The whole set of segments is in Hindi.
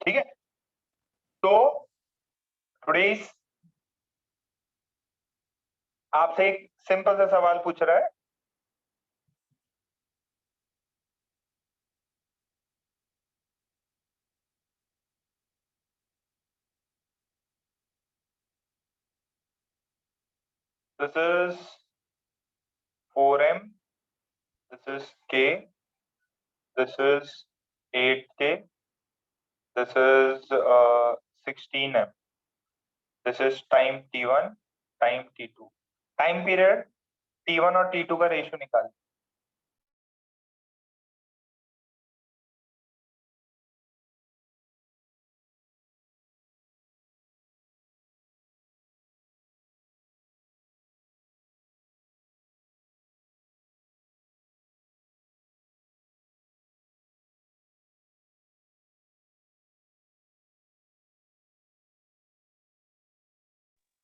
ठीक है, तो टुडेस आपसे एक सिंपल सा सवाल पूछ रहा है। This is 4m, this is k, this is 8k, this is 16m, this is time t1, time t2, time period t1 और t2 का रेशियो निकाल।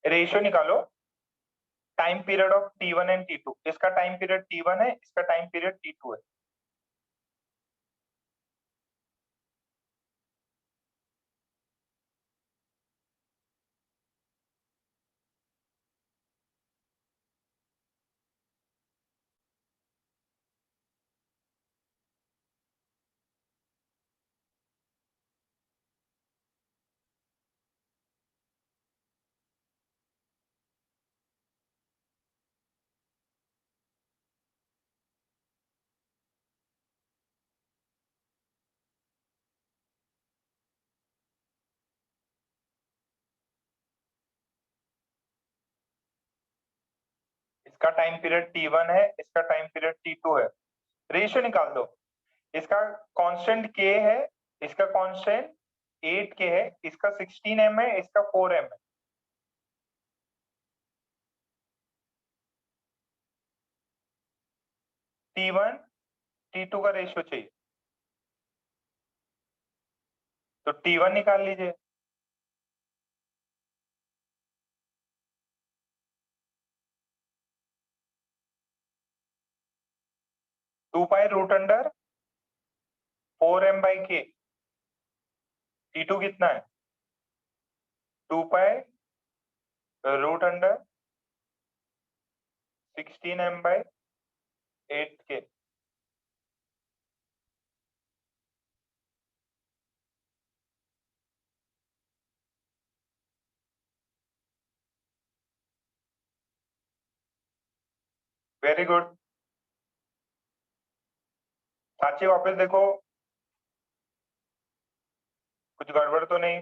रेशियो निकालो time period of t1 and t2। इसका टाइम पीरियड t1 है, इसका टाइम पीरियड t2 है। इसका टाइम पीरियड t1 है, इसका टाइम पीरियड t2 है। रेशियो निकाल दो। इसका कांस्टेंट k है, इसका कांस्टेंट 8k है, इसका 16m है, इसका 4m है। t1 t2 का रेशियो चाहिए, तो t1 निकाल लीजिए। To pi root under 4m/k। t2 कितना है? 2 pi root under 16m/8k। Very good. साची वापस देखो, कुछ गड़बड़ तो नहीं?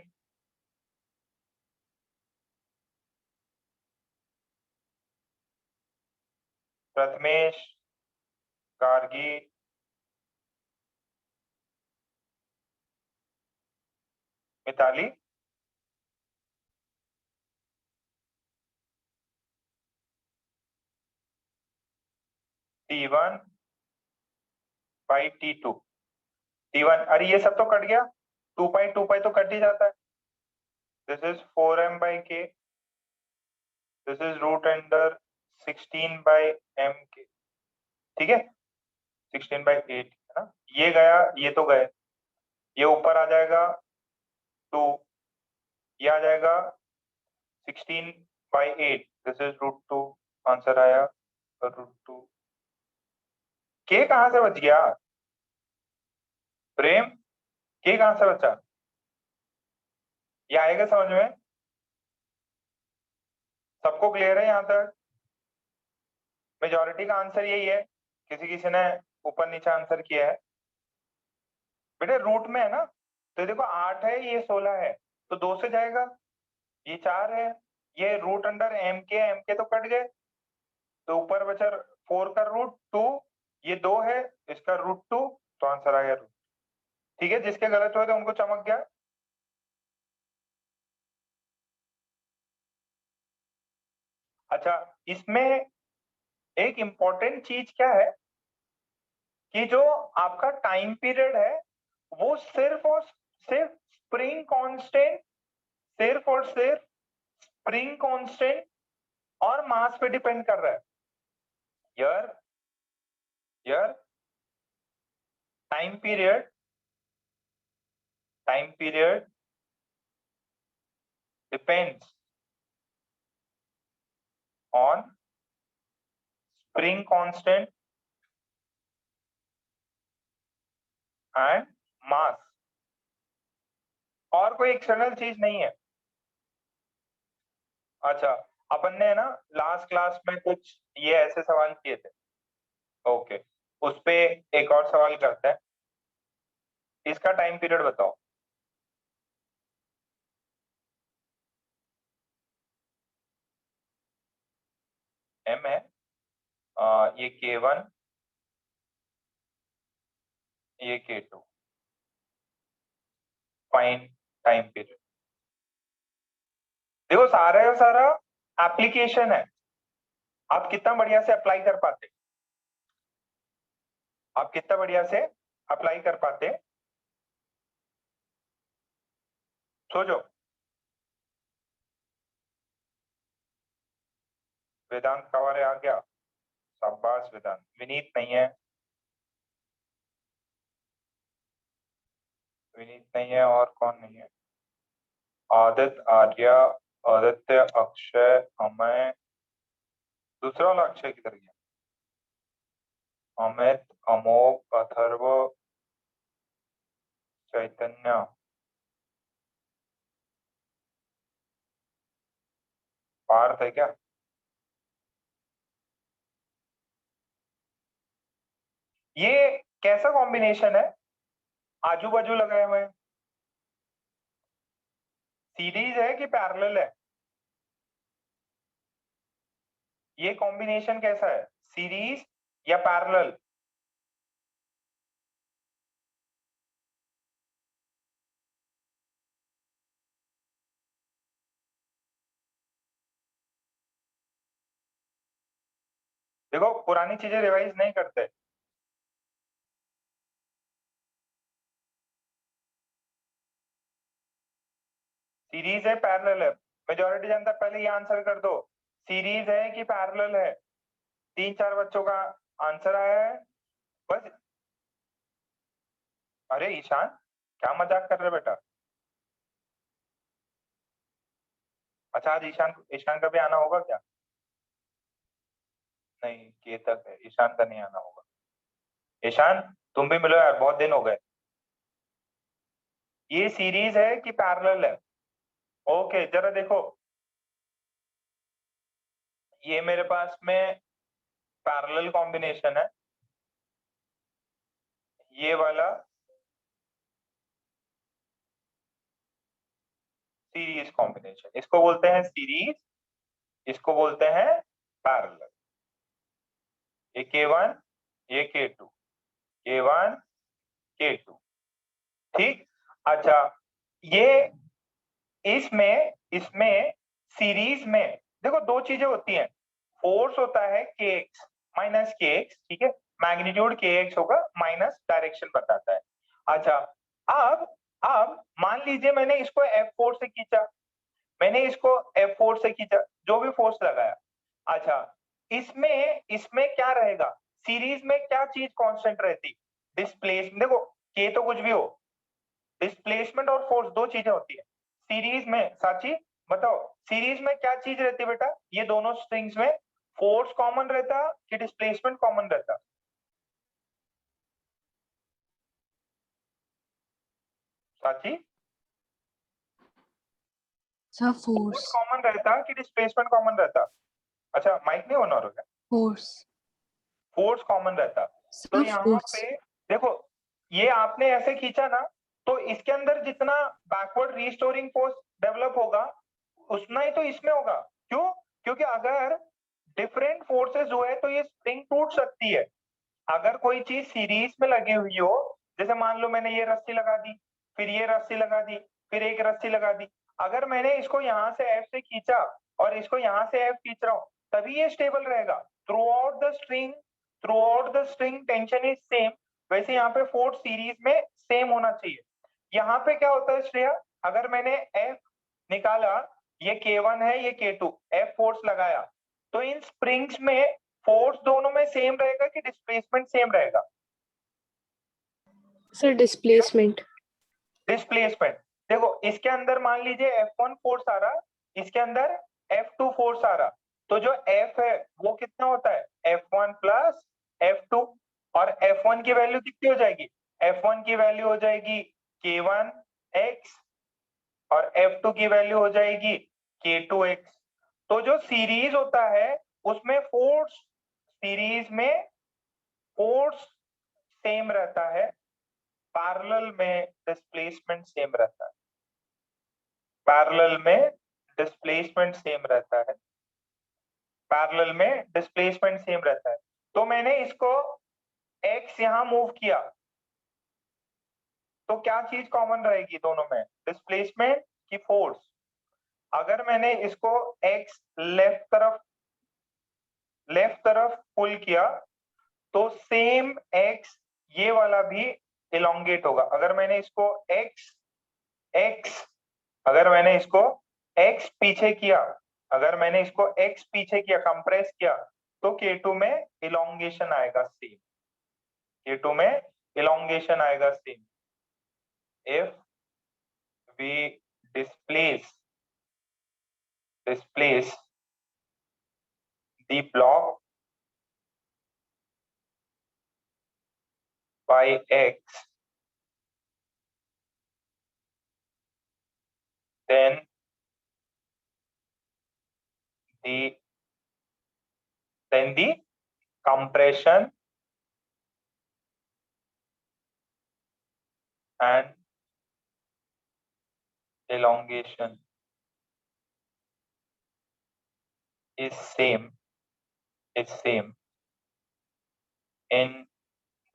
प्रथमेश, गार्गी, मिताली, t1/t2, t1, अरे ये सब तो कट गया, 2 पाई तो कट ही जाता है। This is 4m/k, this is root under 16/mk। ठीक है, 16/8 है ना, ये गया, ये तो गए, ये ऊपर आ जाएगा 2, ये आ जाएगा 16/8, दिस इज √2। आंसर आया √2। के कहां से बच गया प्रेम? के कहां से बचा? ये आएगा समझ में? सबको क्लियर है यहाँ तक? मेजोरिटी का आंसर यही है, किसी किसी ने ऊपर नीचे आंसर किया है। बेटे रूट में है ना, तो देखो 8 है, ये 16 है, तो 2 से जाएगा, ये 4 है, ये रूट अंडर एम के तो कट गए, तो ऊपर बचा 4 का √2, ये 2 है, इसका √2, तो आंसर आ गया रूट। ठीक है, जिसके गलत हुए थे उनको चमक गया। अच्छा, इसमें एक इंपॉर्टेंट चीज क्या है कि जो आपका टाइम पीरियड है वो सिर्फ और सिर्फ स्प्रिंग कांस्टेंट, सिर्फ और सिर्फ स्प्रिंग कांस्टेंट और मास पे डिपेंड कर रहा है। यार यार, time period time period depends on spring constant and mass. और कोई एक्सटर्नल चीज नहीं है। अच्छा, अपन ने ना लास्ट क्लास में कुछ ये ऐसे सवाल किए थे। ओके, उस पे एक और सवाल करते हैं। इसका टाइम पीरियड बताओ। एम है, ये K1, ये K2। Fine time period. देखो सारा का सारा एप्लीकेशन है। आप कितना बढ़िया से अप्लाई कर पाते, आप कितना बढ़िया से अप्लाई कर पाते, सोचो। वेदांत कवारे आ गया, शाबाश वेदांत। विनीत नहीं है, विनीत नहीं है, और कौन नहीं है? आदित्य, आर्या, आदित्य, अक्षय, अमय। दूसरा वाला अक्षय किधर गया? अमित, अमोक, अथर्व, चैतन्य। पार्थ है क्या? ये कैसा कॉम्बिनेशन है? आजू बाजू लगाए हुए हैं। सीरीज है कि पैरेलल है? ये कॉम्बिनेशन कैसा है, सीरीज या पैरेलल? देखो पुरानी चीजें रिवाइज नहीं करते। सीरीज है पैरेलल है? मेजोरिटी जनता पहले ये आंसर कर दो, सीरीज है कि पैरेलल है। 3-4 बच्चों का आंसर आया है बस। अरे ईशान, क्या मजाक कर रहे बेटा? अच्छा, आज ईशान ईशान का भी आना होगा क्या? नहीं, केतक है, ईशान का नहीं आना होगा। ईशान, तुम भी मिलो यार, बहुत दिन हो गए। ये सीरीज है कि पैरेलल है? ओके, जरा देखो, ये मेरे पास में पैरेलल कॉम्बिनेशन है, ये वाला सीरीज कॉम्बिनेशन। इसको बोलते हैं सीरीज, इसको बोलते हैं पैरेलल। ये K1, ये K2, K1, K2। ठीक। अच्छा, ये इसमें इसमें सीरीज में देखो दो चीजें होती हैं। फोर्स होता है kx माइनस kx, ठीक है, मैग्नीट्यूड kx होगा, माइनस डायरेक्शन बताता है। अच्छा, अब अब मान लीजिए मैंने इसको F4 से खींचा, मैंने इसको F4 से खींचा, जो भी फोर्स लगाया। अच्छा, इसमें इसमें क्या रहेगा, सीरीज में क्या चीज कांस्टेंट रहती? डिस्प्लेसमेंट। देखो k तो कुछ भी हो, डिस्प्लेसमेंट और फोर्स दो चीजें होती है सीरीज में। साची बताओ, सीरीज में क्या चीज रहती है बेटा? ये दोनों स्ट्रिंग्स में फोर्स कॉमन रहता कि डिस्प्लेसमेंट कॉमन रहता? साची, सर फोर्स फोर्स। कॉमन रहता कि डिस्प्लेसमेंट कॉमन रहता? अच्छा, माइक नहीं होना होगा? फोर्स। फोर्स कॉमन रहता। तो सर यहाँ फोर्स। पे देखो, ये आपने ऐसे खींचा ना, तो इसके अंदर जितना बैकवर्ड रिस्टोरिंग फोर्स डेवलप होगा उतना ही तो इसमें होगा। क्यों? क्योंकि अगर डिफरेंट फोर्सेस हुए तो ये स्प्रिंग टूट सकती है। अगर कोई चीज सीरीज में लगी हुई हो, जैसे मान लो मैंने ये रस्सी लगा दी, फिर ये रस्सी लगा दी, फिर एक रस्सी लगा दी, अगर मैंने इसको यहाँ से F से खींचा और इसको यहाँ से F खींच रहा हूं, तभी ये स्टेबल रहेगा। Through out the string tension is same. वैसे यहाँ पे फोर्स सीरीज में सेम होना चाहिए। यहाँ पे क्या होता है श्रेया, अगर मैंने F निकाला, ये K1 है, ये K2, F फोर्स लगाया, तो इन स्प्रिंग्स में फोर्स दोनों में सेम रहेगा कि डिस्प्लेसमेंट सेम रहेगा? Sir displacement. डिस्प्लेसमेंट। देखो इसके अंदर मान लीजिए F1 फोर्स आ रहा, इसके अंदर F2 फोर्स आ रहा, तो जो F है वो कितना होता है, F1 प्लस F2। और F1 की वैल्यू कितनी हो जाएगी, F1 की वैल्यू हो जाएगी K1x, और F2 की वैल्यू हो जाएगी K2x। तो जो सीरीज होता है उसमें फोर्स, सीरीज में फोर्स सेम रहता है, पैरेलल में डिस्प्लेसमेंट सेम रहता है, पैरेलल में डिस्प्लेसमेंट सेम रहता है, पैरेलल में डिस्प्लेसमेंट सेम रहता है। तो मैंने इसको x यहां मूव किया, तो क्या चीज कॉमन रहेगी दोनों में, डिस्प्लेसमेंट की फोर्स। अगर मैंने इसको x लेफ्ट तरफ पुल किया, तो सेम x ये वाला भी इलोंगेट होगा। अगर मैंने इसको x अगर मैंने इसको x पीछे किया, अगर मैंने इसको x पीछे किया, कंप्रेस किया, तो K2 में इलोंगेशन आएगा सेम, K2 में इलोंगेशन आएगा same. if we displace the block by x, then the compression and elongation is same in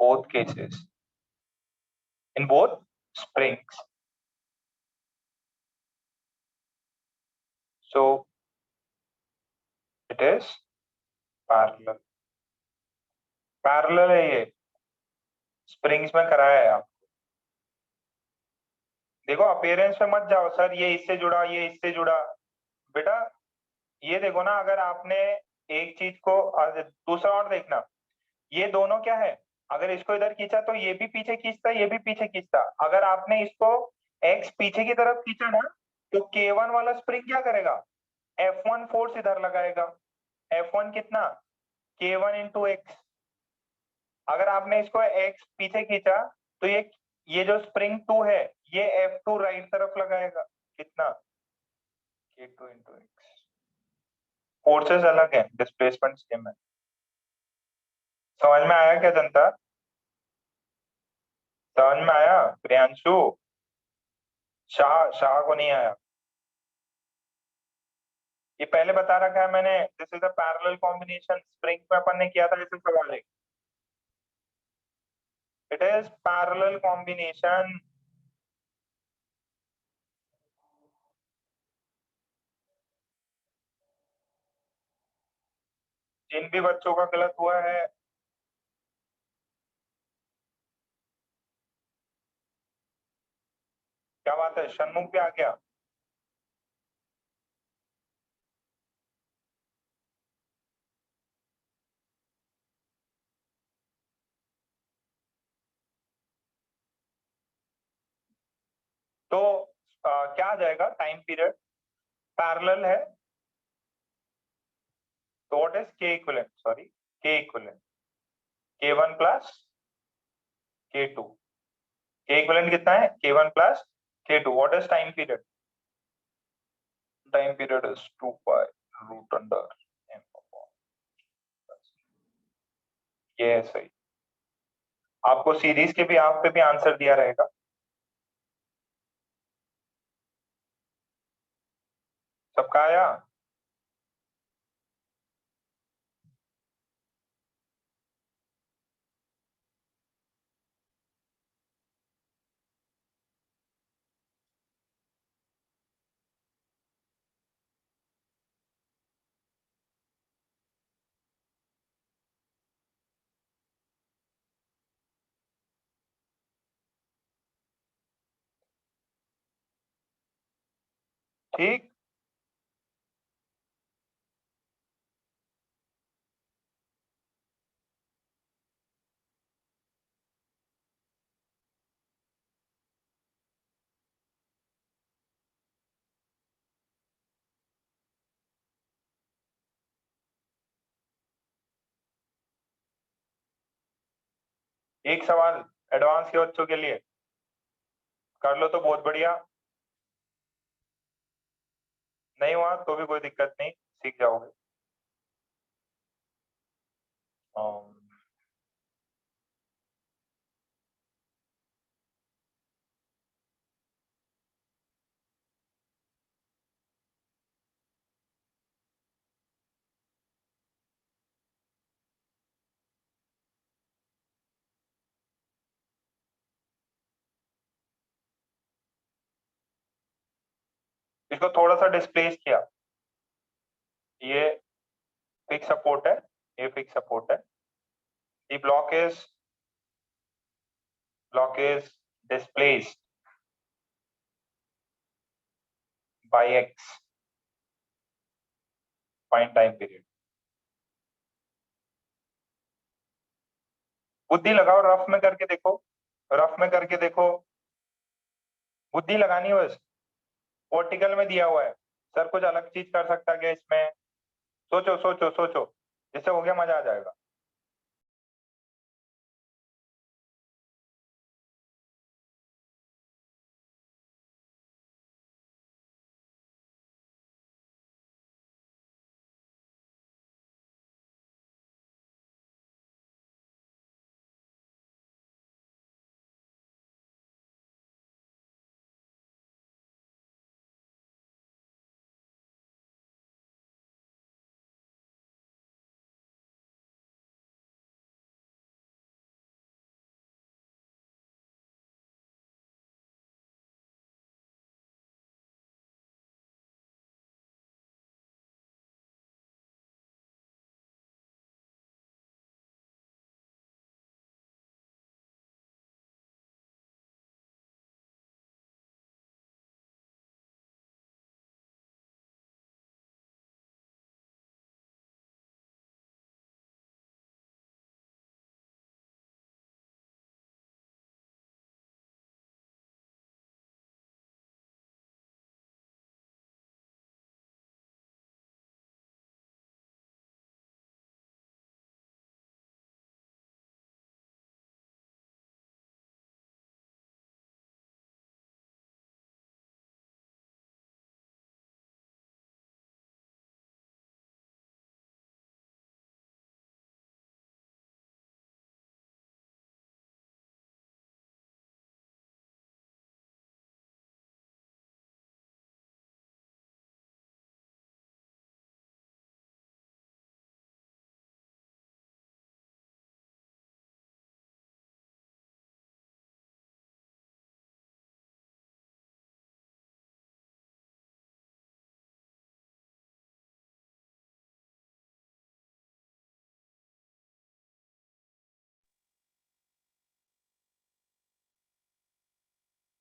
both cases, in both springs. So it is parallel, parallel है ये, स्प्रिंग्स में कराया है आप। देखो अपीयरेंस में मत जाओ सर ये इससे जुड़ा ये इससे जुड़ा, बेटा ये देखो ना, अगर आपने एक चीज को दूसरा और देखना, ये दोनों क्या है, अगर इसको इधर खींचा तो ये भी पीछे खींचता, ये भी पीछे खींचता। अगर आपने इसको x पीछे की तरफ खींचा ना, तो K1 वाला स्प्रिंग क्या करेगा, F1 फोर्स इधर लगाएगा, F1 कितना, K1 इंटू एक्स। अगर आपने इसको x पीछे खींचा, तो ये जो स्प्रिंग 2 है, ये F2 राइट तरफ लगाएगा, कितना, K2 इंटू एक्स। फोर्सेस अलग है, डिस्प्लेसमेंट सेम है। समझ में आया क्या जनता, समझ में आया प्रियांशु, शाह शाह को नहीं आया। ये पहले बता रखा है मैंने, this is a parallel combination, spring में अपन ने किया था ऐसे सवाल है, इट इज पैरेलल कॉम्बिनेशन। जिन भी बच्चों का गलत हुआ है, क्या बात है, शनमुख भी आ गया। तो क्या आ जाएगा टाइम पीरियड, पैरेलल है, तो what is k equivalent, sorry k equivalent, K1 plus K2, k equivalent कितना है, K1 plus K2, what is time period, time period is 2 pi root under m upon, ये है सही। आपको सीरीज के भी आप पे भी आंसर दिया रहेगा, सबका आया। ठीक, एक सवाल एडवांस के बच्चों के लिए कर लो तो बहुत बढ़िया, नहीं हुआ तो भी कोई दिक्कत नहीं, सीख जाओगे। अम, इसको थोड़ा सा डिस्प्लेस किया, ये फिक्स सपोर्ट है, ये फिक्स सपोर्ट है, ये block is displaced by x, find time period। बुद्धि लगाओ, रफ में करके देखो, रफ में करके देखो, बुद्धि लगानी है बस। वर्टिकल में दिया हुआ है, सर कुछ अलग चीज कर सकता है क्या इसमें? सोचो सोचो सोचो, जिससे हो गया मजा आ जाएगा।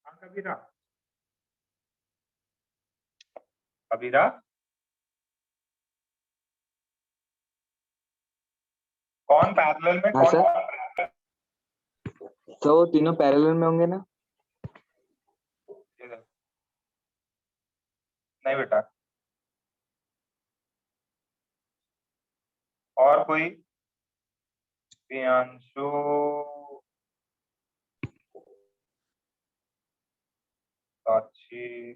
हाँ कबीरा, कबीरा कौन पैरेलल में, हाँ कौन? सर, तो वो तीनों पैरेलल में होंगे ना? नहीं बेटा, और कोई? प्रियांशु, साक्षी,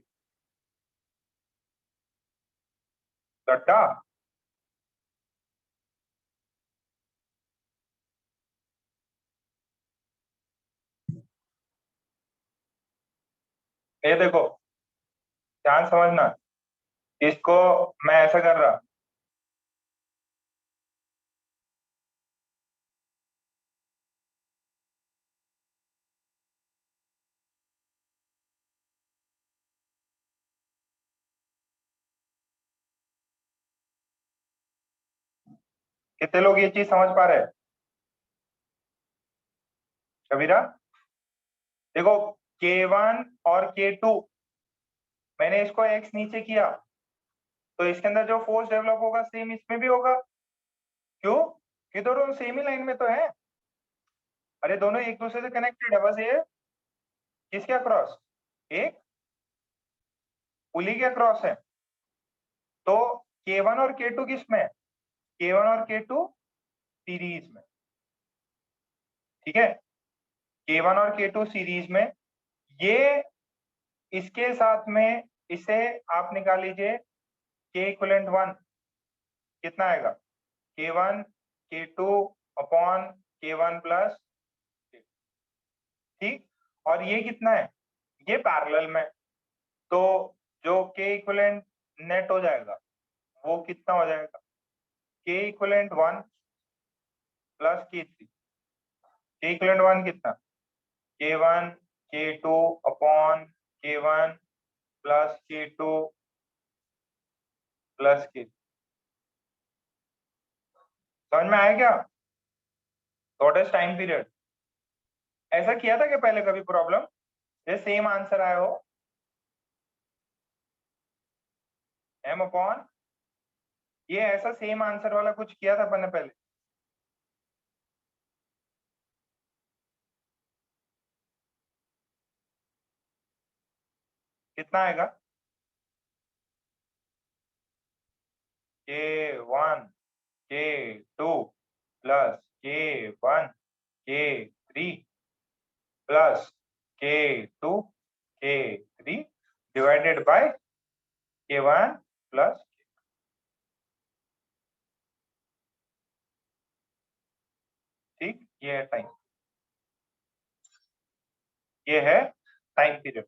लड्डा, ये देखो, ध्यान समझना, इसको मैं ऐसा कर रहा, कितने लोग ये चीज समझ पा रहे हैं? कबीरा देखो, K1 और K2, मैंने इसको x नीचे किया, तो इसके अंदर जो फोर्स डेवलप होगा सेम इसमें भी होगा। क्यों? कि दोनों सेम ही लाइन में तो है, अरे दोनों एक दूसरे से कनेक्टेड है, बस ये किसके अक्रॉस, एक पुली के अक्रॉस है। तो K1 और K2 किस में है? K1 और K2 सीरीज में, ठीक है। K1 और K2 सीरीज में, ये इसके साथ में इसे आप निकाल लीजिए, K इक्वलेंट 1 कितना आएगा, K1 K2 upon K1 plus, ठीक। और ये कितना है, ये पैरेलल में, तो जो K इक्वलेंट नेट हो जाएगा वो कितना हो जाएगा, K equivalent 1 plus K3। K equivalent 1 कितना, K1 K2 upon K1 plus K2 plus K। समझ में आया क्या, व्हाट इज टाइम पीरियड। ऐसा किया था कि पहले कभी प्रॉब्लम ये सेम आंसर आया हो, m अपॉन, ये ऐसा सेम आंसर वाला कुछ किया था अपन ने पहले। कितना आएगा, K1 K2 plus K1 K3 plus K2 K3 divided by K1 plus, ठीक। ये है टाइम, ये है टाइम पीरियड।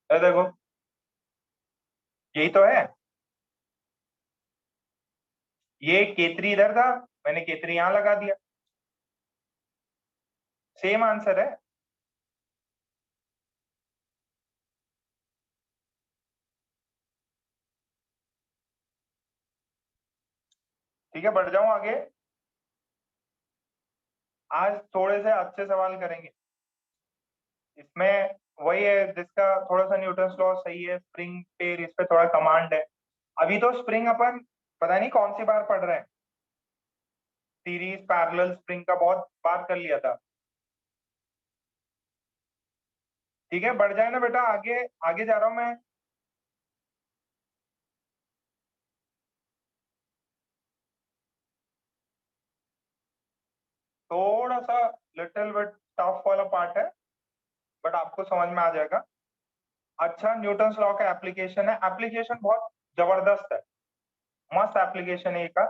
देखो यही तो है, ये K3 इधर था, मैंने K3 यहां लगा दिया, सेम आंसर है। ठीक है, बढ़ जाऊं आगे, आज थोड़े से अच्छे सवाल करेंगे। इसमें वही है जिसका थोड़ा सा न्यूटन लॉ सही है, स्प्रिंग पे इस पे थोड़ा कमांड है। अभी तो स्प्रिंग अपन पता नहीं कौन सी बार पढ़ रहे हैं, सीरीज पैरेलल स्प्रिंग का बहुत बार कर लिया था। ठीक है, बढ़ जाए ना बेटा, आगे आगे जा रहा हूं मैं। थोड़ा सा लिटिल बिट टफ वाला पार्ट है, बट आपको समझ में आ जाएगा। अच्छा, न्यूटन लॉ का एप्लीकेशन है, एप्लीकेशन बहुत जबरदस्त है, मस्त एप्लीकेशन है का।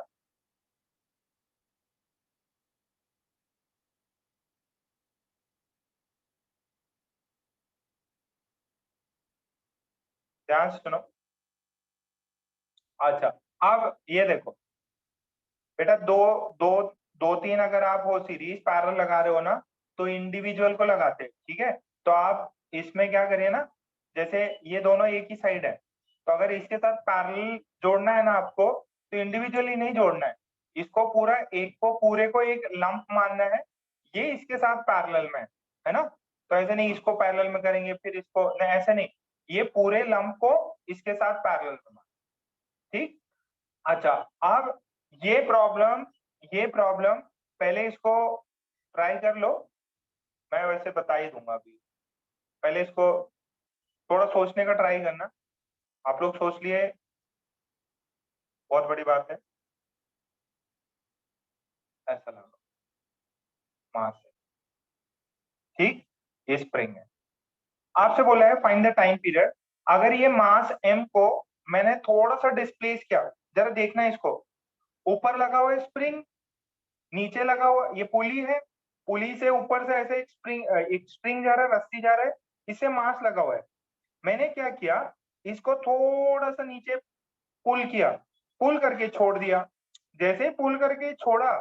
ध्यान से सुनो। अच्छा, अब ये देखो बेटा, दो दो दो तीन अगर आप हो सीरीज पैरेलल लगा रहे हो ना, तो इंडिविजुअल को लगाते हैं, ठीक है। तो आप इसमें क्या करिए ना, जैसे ये दोनों एक ही साइड है, तो अगर इसके साथ पैरेलल जोड़ना है ना आपको, तो इंडिविजुअली नहीं जोड़ना है, इसको पूरा एक को पूरे को एक लंप मानना है, ये इसके साथ पैरेलल में है ना। तो ऐसे नहीं इसको पैरेलल में करेंगे फिर इसको नहीं, ऐसे नहीं, ये पूरे लंप को इसके साथ पैरेलल में मानना, ठीक। अच्छा, अब ये प्रॉब्लम ये प्रॉब्लम पहले इसको ट्राई कर लो, मैं वैसे बता ही दूंगा अभी, पहले इसको थोड़ा सोचने का ट्राई करना। आप लोग सोच लिए, बहुत बड़ी बात है, ऐसा लगा मास है, ठीक। ये स्प्रिंग है, आपसे बोला है फाइंड द टाइम पीरियड। अगर ये मास m को मैंने थोड़ा सा डिस्प्लेस किया, जरा देखना इसको, ऊपर लगा हुआ है स्प्रिंग, नीचे लगा हुआ ये पुली है, पुली से ऊपर से ऐसे एक स्प्रिंग जा रहा है, रस्सी जा रहा है, इससे मास लगा हुआ है। मैंने क्या किया, इसको थोड़ा सा नीचे पुल किया, पुल करके छोड़ दिया। जैसे ही पुल करके छोड़ा,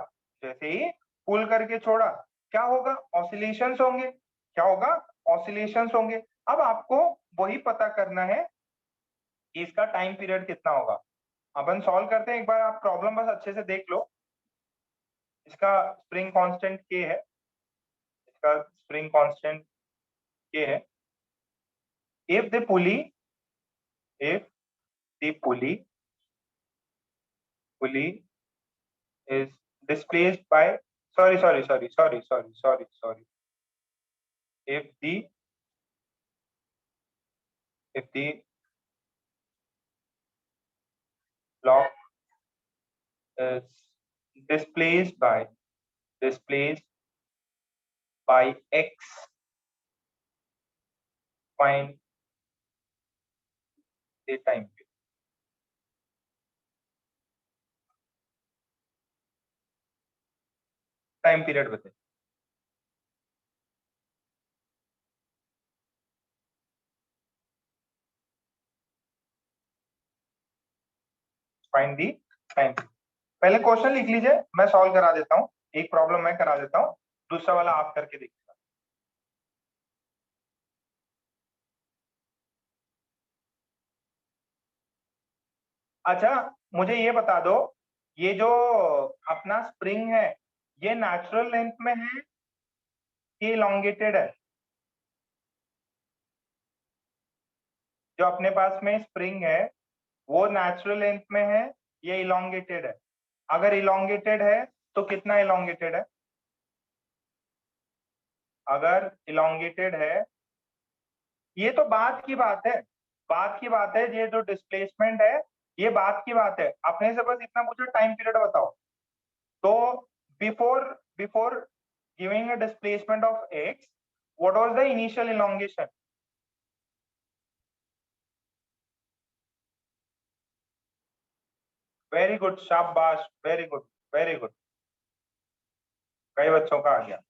जैसे ही पुल करके छोड़ा, क्या होगा, ऑसिलेशंस होंगे, क्या होगा, ऑसिलेशंस होंगे। अब आपको वही पता करना है कि इसका टाइम पीरियड कितना होगा। अपन सॉल्व करते हैं, एक बार आप प्रॉब्लम बस अच्छे से देख लो। इसका स्प्रिंग कांस्टेंट के है, इसका स्प्रिंग कांस्टेंट के है। if the pulley if the pulley is displaced by, sorry, if the block is displaced by x. Find the time period. Time period बताइए। Find the time. पहले क्वेश्चन लिख लीजिए, मैं सॉल्व करा देता हूँ। एक प्रॉब्लम मैं करा देता हूँ, दूसरा वाला आप करके देखिए। अच्छा, मुझे ये बता दो, ये जो अपना स्प्रिंग है ये नेचुरल लेंथ में है कि इलोंगेटेड है? जो अपने पास में स्प्रिंग है वो नेचुरल लेंथ में है या इलोंगेटेड है? अगर इलोंगेटेड है तो कितना इलोंगेटेड है? अगर इलोंगेटेड है, ये तो बात की बात है, बात की बात है। ये जो डिस्प्लेसमेंट है ये बात की बात है। अपने से बस इतना पूछो टाइम पीरियड बताओ। तो before before giving a displacement of x, what was the initial elongation? Very good, शाबाश, वेरी गुड, वेरी गुड। कई बच्चों का आ गया।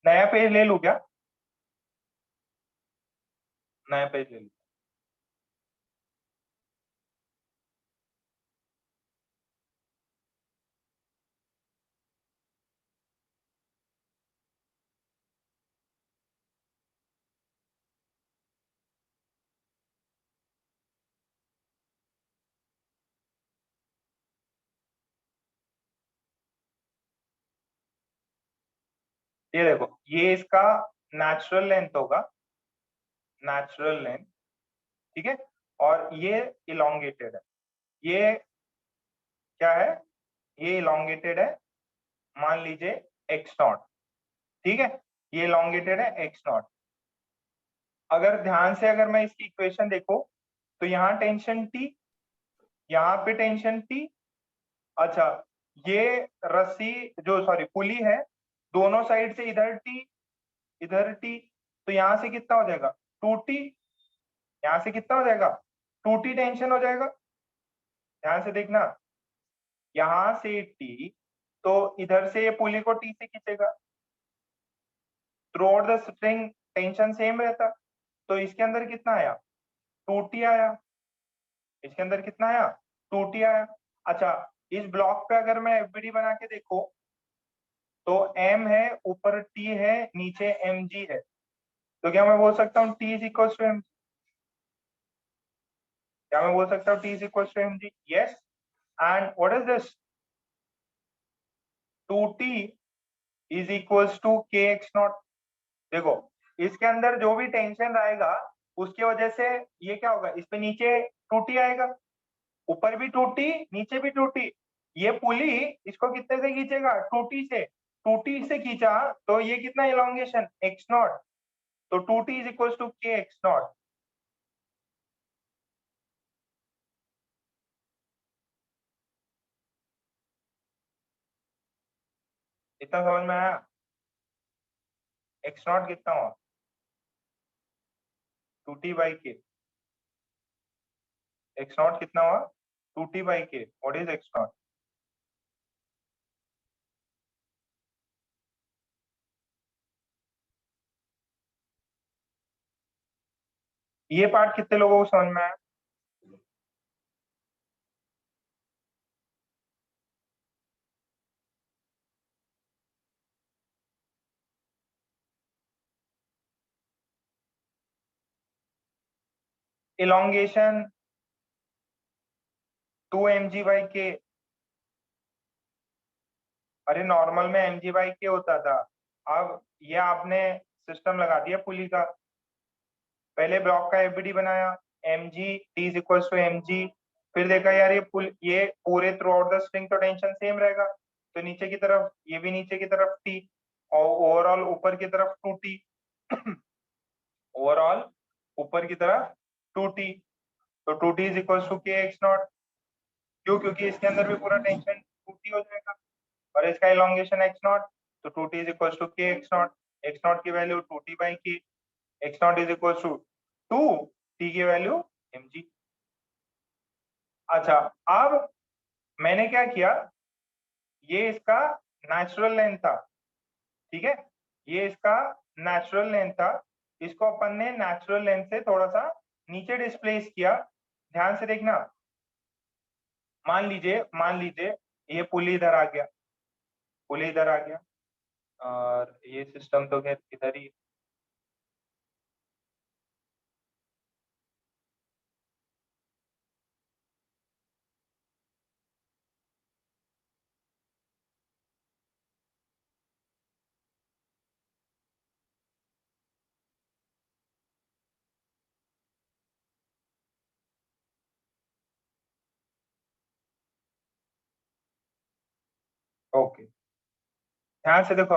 नया पेज ले लूं क्या? नया पेज ले लूं। ये देखो, ये इसका नेचुरल लेंथ होगा, नेचुरल लेंथ, ठीक है। और ये इलोंगेटेड है। ये क्या है? ये इलोंगेटेड है, मान लीजिए एक्स नॉट, ठीक है। ये इलोंगेटेड है एक्स नॉट। अगर ध्यान से अगर मैं इसकी इक्वेशन देखो तो यहाँ टेंशन टी, यहाँ पे टेंशन टी। अच्छा, ये रस्सी जो सॉरी पुली है, दोनों साइड से इधर टी इधर टी, तो यहाँ से कितना हो जाएगा? 2t। यहाँ से कितना हो जाएगा? 2t टेंशन हो जाएगा। ध्यान से देखना, यहाँ से टी, तो इधर से ये पुली को टी से खींचेगा। Through out the string tension same रहता, तो इसके अंदर कितना आया? 2t आया। इसके अंदर कितना आया? 2t आया। अच्छा, इस ब्लॉक पे अगर मैं एफबीडी बना के देखो तो m है, ऊपर t है, नीचे mg है, तो क्या मैं बोल सकता हूँ t is equal to mg? क्या मैं बोल सकता हूँ t is equal to mg? Yes. And what is this? 2t is equal to kx naught. देखो, इसके अंदर जो भी टेंशन आएगा उसकी वजह से ये क्या होगा? इस पे नीचे 2t आएगा, ऊपर भी 2t, नीचे भी 2t। ये पुली इसको कितने से खींचेगा? 2t से। 2t से खींचा तो ये कितना इलोंगेशन? x naught. तो 2t is equal to k x naught. इतना समझ में आया? x नॉट कितना हुआ? 2t बाई के। x नॉट कितना हुआ? 2t बाई के। What is x not? ये पार्ट कितने लोगों को समझ में आया? इलोंगेशन 2 mg बाई के। अरे नॉर्मल में mg बाई के होता था, अब ये आपने सिस्टम लगा दिया पुली का। पहले ब्लॉक का एफबीडी बनाया, mg, t is equal to mg। फिर देखा यार ये पूरे थ्रू आउट द स्ट्रिंग तो टेंशन सेम रहेगा, तो नीचे की तरफ ये भी नीचे की तरफ t, और ओवरऑल ऊपर की तरफ 2t। ओवरऑल ऊपर की तरफ 2t, तो 2t is equal to k x not. क्यों? क्योंकि इसके अंदर भी पूरा टेंशन 2t हो जाएगा, और इसका इलोंगेशन एक्स नॉट, तो 2t is equal to k x naught. X naught की वैल्यू 2t बाई के, x naught is equal to 2, t की वैल्यू mg। अच्छा, अब मैंने क्या किया, ये इसका नेचुरल लेंथ था, ठीक है, ये इसका नेचुरल लेंथ था, इसको अपन ने नेचुरल लेंथ से थोड़ा सा नीचे डिस्प्लेस किया। ध्यान से देखना, मान लीजिए ये पुली इधर आ गया, पुली इधर आ गया, और ये सिस्टम तो खैर इधर ही। ओके, ध्यान से देखो।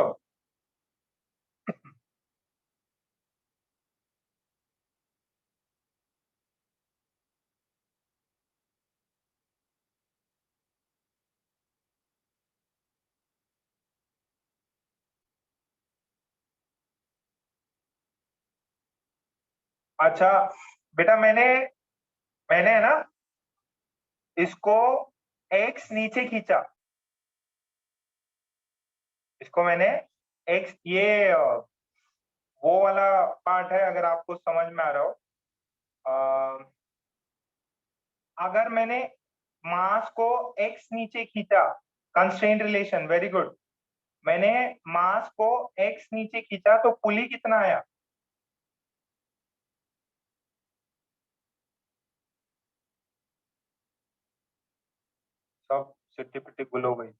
अच्छा बेटा, मैंने मैंने है ना इसको x नीचे खींचा, इसको मैंने x, ये वो वाला पार्ट है, अगर आपको समझ में आ रहा हो। अगर मैंने मास को x नीचे खींचा, कंस्ट्रेंट रिलेशन, वेरी गुड, मैंने मास को x नीचे खींचा तो पुली कितना आया? सब सिट्टी पिट्टी गुल हो गई।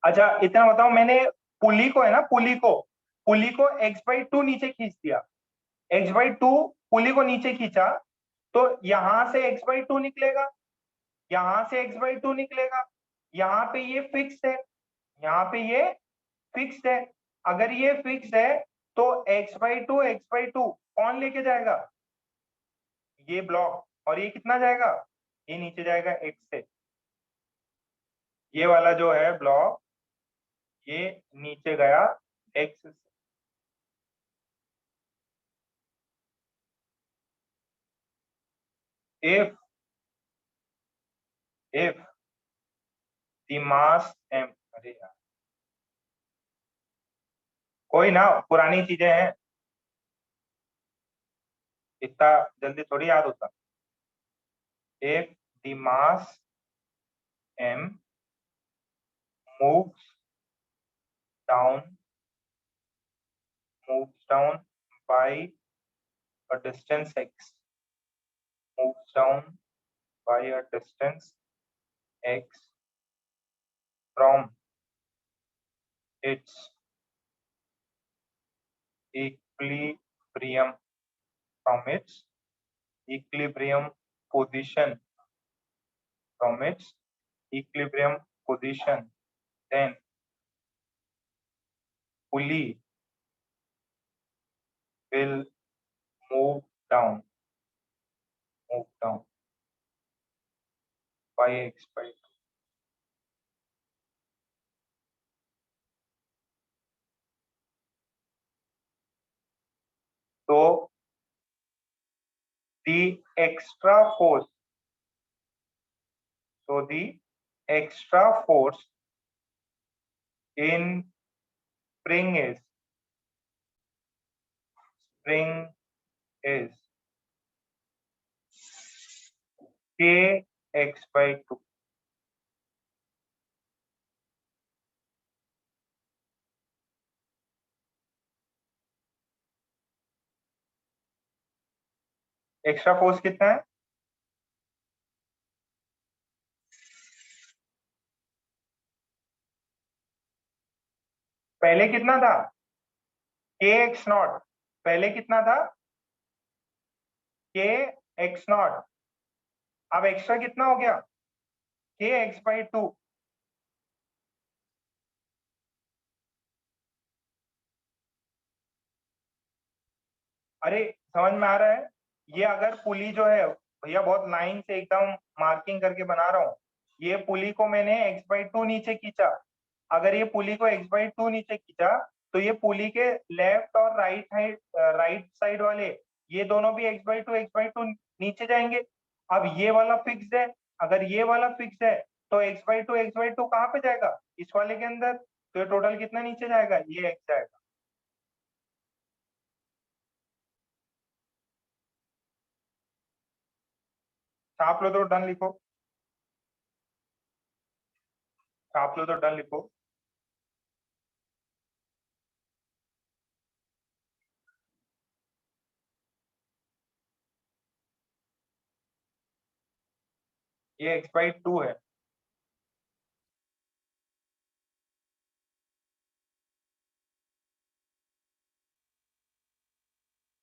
अच्छा इतना बताओ, मैंने पुली को है ना, पुली को x/2 नीचे खींच दिया, x/2 पुली को नीचे खींचा, तो यहां से x/2 निकलेगा, यहां से x/2 निकलेगा, यहाँ पे ये फिक्स है, यहाँ पे ये फिक्स है। अगर ये फिक्स है तो x/2 कौन लेके जाएगा? ये ब्लॉक, और ये कितना जाएगा? ये नीचे जाएगा x से, ये वाला जो है ब्लॉक, ये नीचे गया x से। if the mass m, अरे यार कोई ना, पुरानी चीजें हैं, इतना जल्दी थोड़ी याद होता। if the mass m moves down by a distance x, moves down by a distance x from its equilibrium, from its equilibrium position, from its equilibrium position, then pulley will move down, move down by x/2. So the extra force, so the extra force in spring is kx/2. Extra force कितना है? पहले कितना था, के एक्स नॉट, पहले कितना था, के एक्स नॉट, अब एक्स्ट्रा कितना हो गया, के एक्स बाई टू। अरे समझ में आ रहा है, ये अगर पुली जो है भैया बहुत लाइन से एकदम मार्किंग करके बना रहा हूँ, ये पुली को मैंने एक्स बाई टू नीचे खींचा, अगर ये पुली को एक्स बाई टू नीचे खींचा तो ये पुली के लेफ्ट और राइट साइड वाले ये दोनों भी एक्स बाई टू नीचे जाएंगे। अब ये वाला फिक्स्ड है, अगर ये वाला फिक्स्ड है तो एक्स बाई टू कहाँ पे जाएगा, इस वाले के अंदर, तो ये टोटल कितना नीचे जाएगा, ये एक्स जाएगा। छाप लो तो डन लिखो, छाप लो तो डन लिखो। ये एक्स बाई टू है।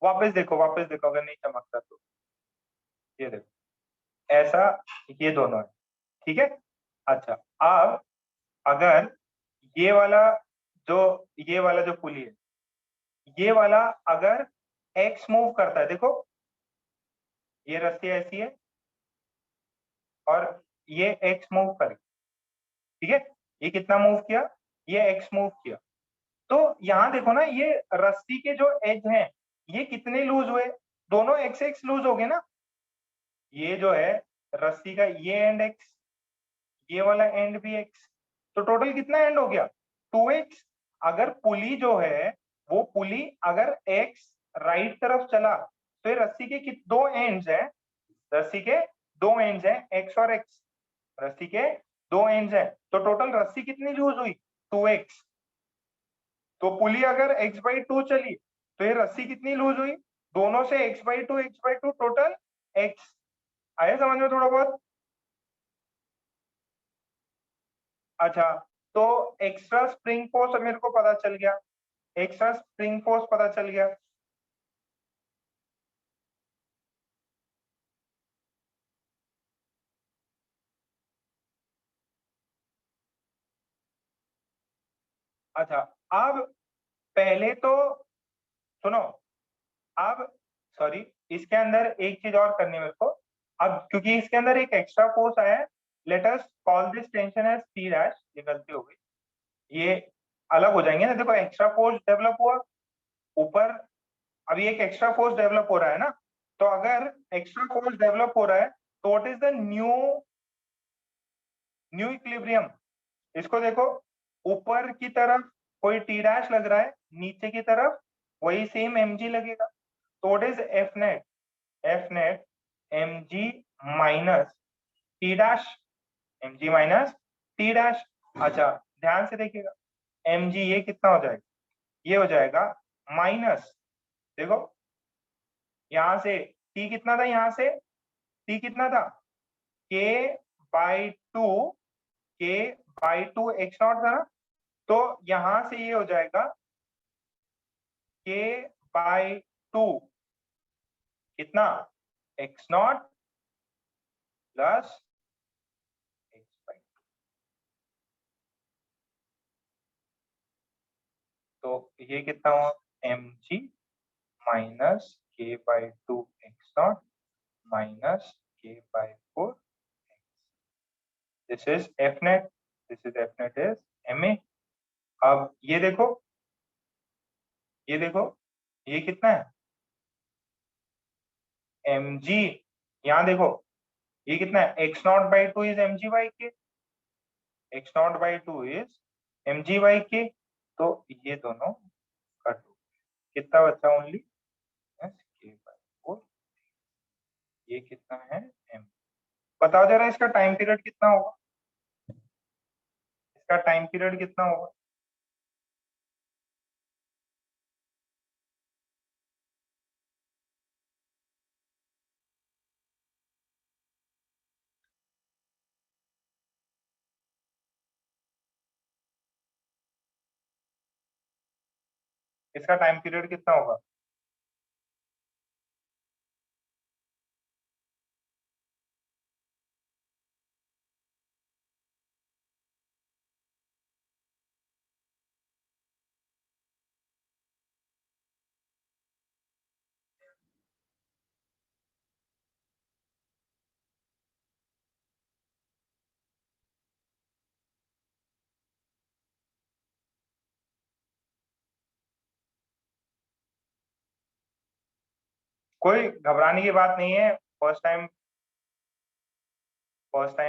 वापस देखो अगर नहीं चमकता तो, ये देखो ऐसा, ये दोनों है, ठीक है। अच्छा, अब अगर ये वाला जो ये वाला जो पुली है, ये वाला अगर एक्स मूव करता है, देखो ये रस्सी ऐसी है और ये एक्स मूव कर, ठीक है, ये कितना मूव किया, ये एक्स मूव किया, तो यहाँ देखो ना ये रस्सी के जो एज हैं ये कितने लूज हुए, दोनों एक्स एक्स लूज हो गए ना, ये जो है रस्सी का ये एंड एक्स, ये वाला एंड भी एक्स, तो टोटल कितना एंड हो गया, टू एक्स। अगर पुली जो है वो पुली अगर एक्स राइट तरफ चला तो ये रस्सी के दो एंड्स हैं, रस्सी के दो एंड्स हैं एक्स और एक्स, रस्सी के दो एंड्स हैं, तो टोटल रस्सी कितनी लूज हुई, टू एक्स। तो पुली अगर एक्स बाई टू चली तो ये रस्सी कितनी लूज हुई, दोनों से x by two total x. आया समझ में थोड़ा बहुत। अच्छा, तो एक्स्ट्रा स्प्रिंग फोर्स मेरे को पता चल गया, एक्स्ट्रा स्प्रिंग फोर्स पता चल गया। अच्छा, अब पहले तो सुनो, अब सॉरी, इसके अंदर एक चीज और करनी है मेरे को, अब क्योंकि इसके अंदर एक एक्स्ट्रा फोर्स आया है, let us call this tension as T dash, ये गलती हो गई, ये अलग हो जाएंगे ना, देखो एक्स्ट्रा फोर्स डेवलप हुआ ऊपर, अभी एक एक्स्ट्रा फोर्स डेवलप हो रहा है ना, तो अगर एक्स्ट्रा फोर्स डेवलप हो रहा है तो what is the new new equilibrium, इसको देखो, ऊपर की तरफ कोई टी डैश लग रहा है, नीचे की तरफ वही सेम एम जी लगेगा, तो what is F net m g minus T dash, m g minus T dash. अच्छा ध्यान से देखिएगा, एम जी ये कितना हो जाएगा, ये हो जाएगा माइनस, देखो यहां से टी कितना था, यहां से टी कितना था, k by two, k by two x naught था ना, तो यहां से ये हो जाएगा के बाई टू कितना, x naught plus x by, तो ये कितना हुआ, m g minus k by two x naught minus k by four, this is F net, this is F net is m a. अब ये देखो ये कितना है, एम जी, यहाँ देखो ये कितना है, X naught by two is M G by के, x naught by two is M G by K, तो ये दोनों कट हो, कितना बचा ओनली के बाई फोर, ये कितना है एम, बताओ जरा इसका टाइम पीरियड कितना होगा, इसका टाइम पीरियड कितना होगा, इसका टाइम पीरियड कितना होगा? कोई घबराने की बात नहीं है, फर्स्ट टाइम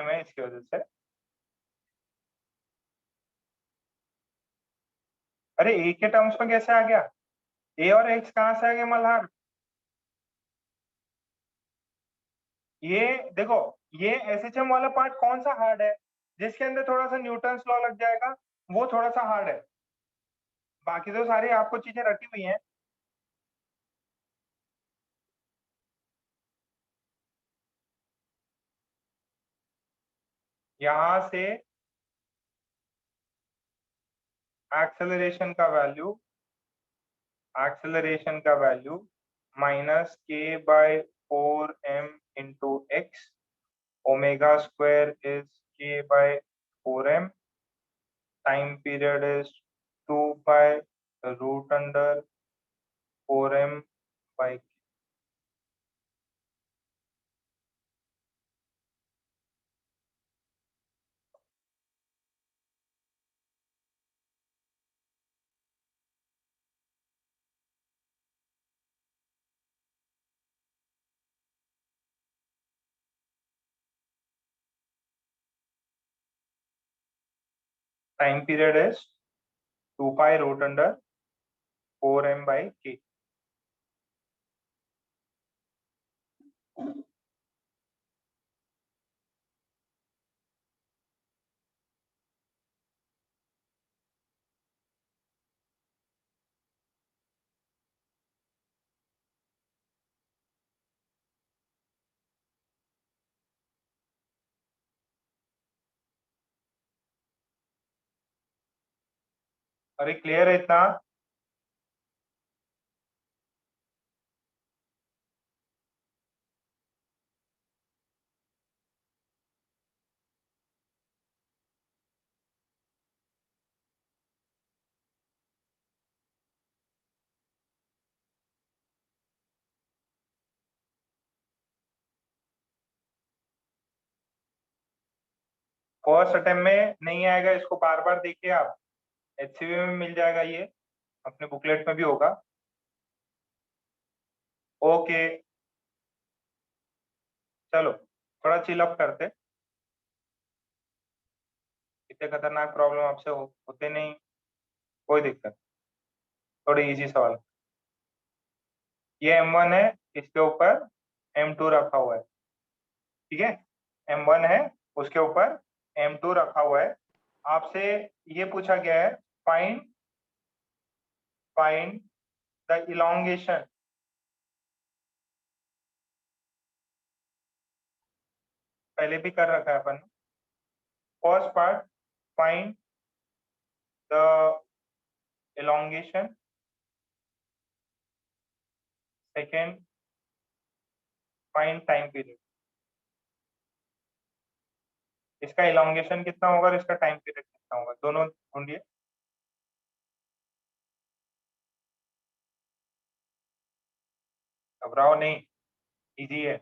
है इसकी वजह से। अरे ए के टर्म्स में कैसे आ गया? ए और एक्स कहाँ से आ गया मल्हार? ये देखो, ये एसएचएम वाला पार्ट कौन सा हार्ड है? जिसके अंदर थोड़ा सा न्यूटन्स लॉ लग जाएगा, वो थोड़ा सा हार्ड है। बाकी तो सारी आपको चीजें रटी हुई हैं। यहां से एक्सेलरेशन का value -k/4m × x, omega square is k/4m, time period is 2π√4m/k। Time period is 2π√4m/k। अरे क्लियर है इतना? फर्स्ट अटेम्प्ट में नहीं आएगा, इसको बार बार देखिए आप। एचसीवी में मिल जाएगा, ये अपने बुकलेट में भी होगा। ओके, चलो थोड़ा चिल अप करते। इतने खतरनाक प्रॉब्लम आपसे होते नहीं, कोई दिक्कत। थोड़ी इजी सवाल। ये M1 है, इसके ऊपर M2 रखा हुआ है, ठीक है? M1 है, उसके ऊपर M2 रखा हुआ है। आपसे ये पूछा गया है, फाइंड फाइंड द इलोंगेशन। पहले भी कर रखा है अपन। First part, find the elongation. Second, find time period. इसका elongation कितना होगा और इसका टाइम पीरियड कितना होगा, दोनों ढूंढिए। घबराओ नहीं, इजी है।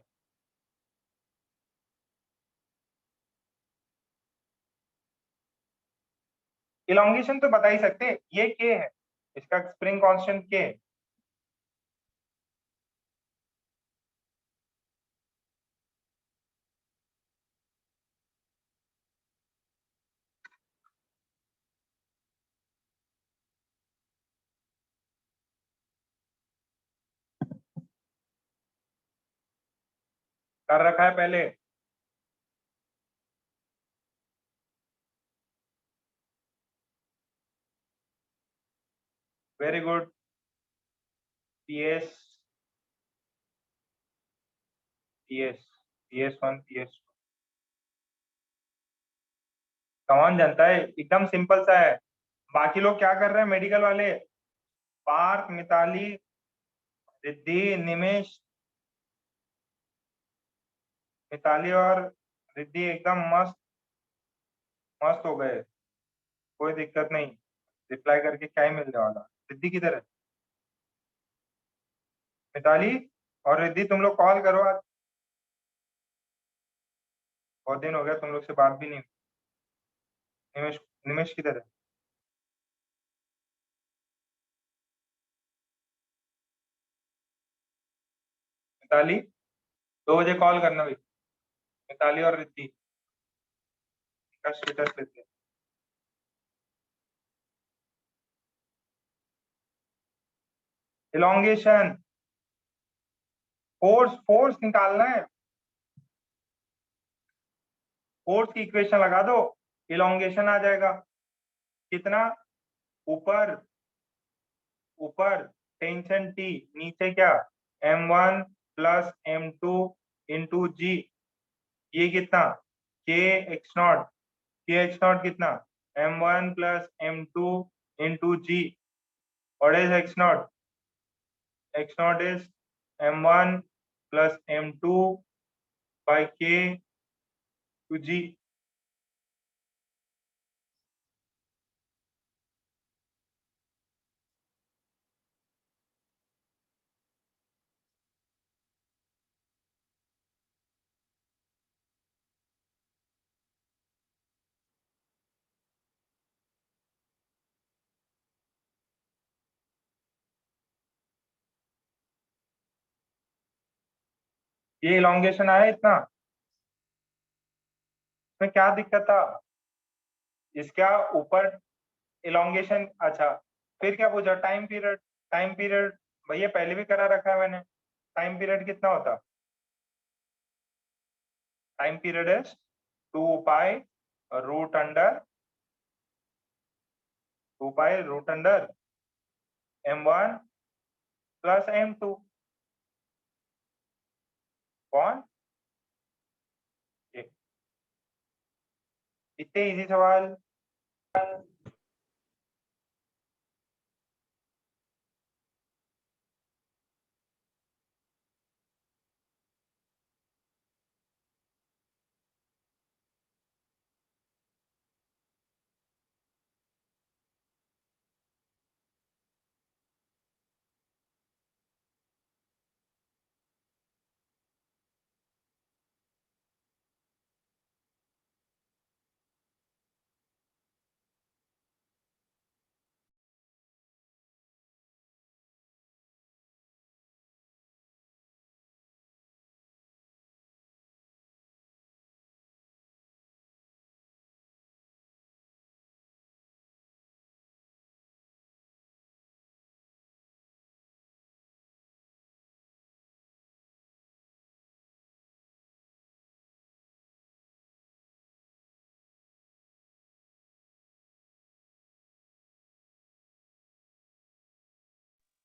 elongation तो बता ही सकते हैं, ये k है, इसका स्प्रिंग कांस्टेंट k है। कर रखा है पहले। Very good. PS PS1 PS2 कौन जानता है, एकदम सिंपल सा है। बाकी लोग क्या कर रहे हैं मेडिकल वाले? पार्थ, मिताली, रिद्धि, निमेश। मिताली और रिद्धि एकदम मस्त मस्त हो गए, कोई दिक्कत नहीं। रिप्लाई करके क्या ही मिलने वाला। रिद्धि किधर है? मिताली और रिद्धि तुम लोग कॉल करो आज, बहुत दिन हो गया तुम लोग से बात भी नहीं हुई। निमेश, निमेश किधर है? मिताली 2 बजे कॉल करना भाई। मिताली और रिद्धि का स्टेटस लेते हैं। इलोंगेशन, फोर्स फोर्स निकालना है। फोर्स की इक्वेशन लगा दो, इलोंगेशन आ जाएगा। कितना? ऊपर ऊपर टेंशन टी, नीचे क्या? m1 प्लस m2 इंटू जी। ये कितना? K x naught. K x naught कितना? m1 plus m2 into g. What is x naught? X naught is m1 plus m2 by k two g. ये इलोंगेशन आया इतना, इसमें क्या दिक्कत था? इसका ऊपर इलोंगेशन, अच्छा। फिर क्या पूछा? Time period. टाइम पीरियड भैया पहले भी करा रखा है मैंने। टाइम पीरियड कितना होता? Time period is 2 pi root under 2 pi root under m1 plus m2। कौन? ये इतने इजी सवाल।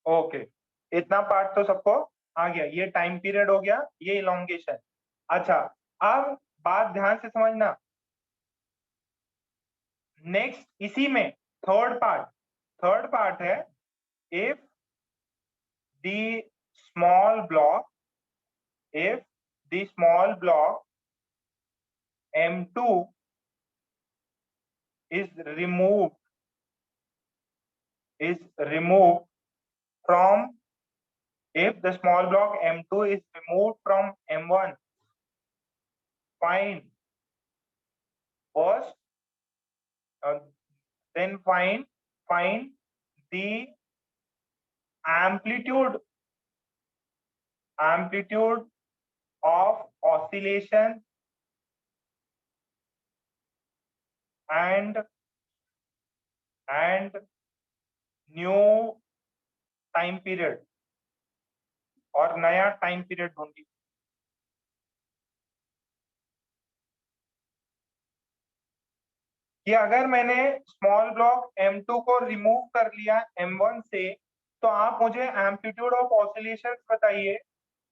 ओके, इतना पार्ट तो सबको आ गया। ये टाइम पीरियड हो गया, ये इलोंगेशन। अच्छा, अब बात ध्यान से समझना। नेक्स्ट इसी में थर्ड पार्ट है, if the small block if the small block m2 is removed from if the small block m2 is removed from m1, find first then find the amplitude of oscillation and new time period, और नया टाइम पीरियड ढूंढिए। कि अगर मैंने स्मॉल ब्लॉक m2 को रिमूव कर लिया m1 से, तो आप मुझे एम्पलीट्यूड ऑफ ऑसिलेशन बताइए,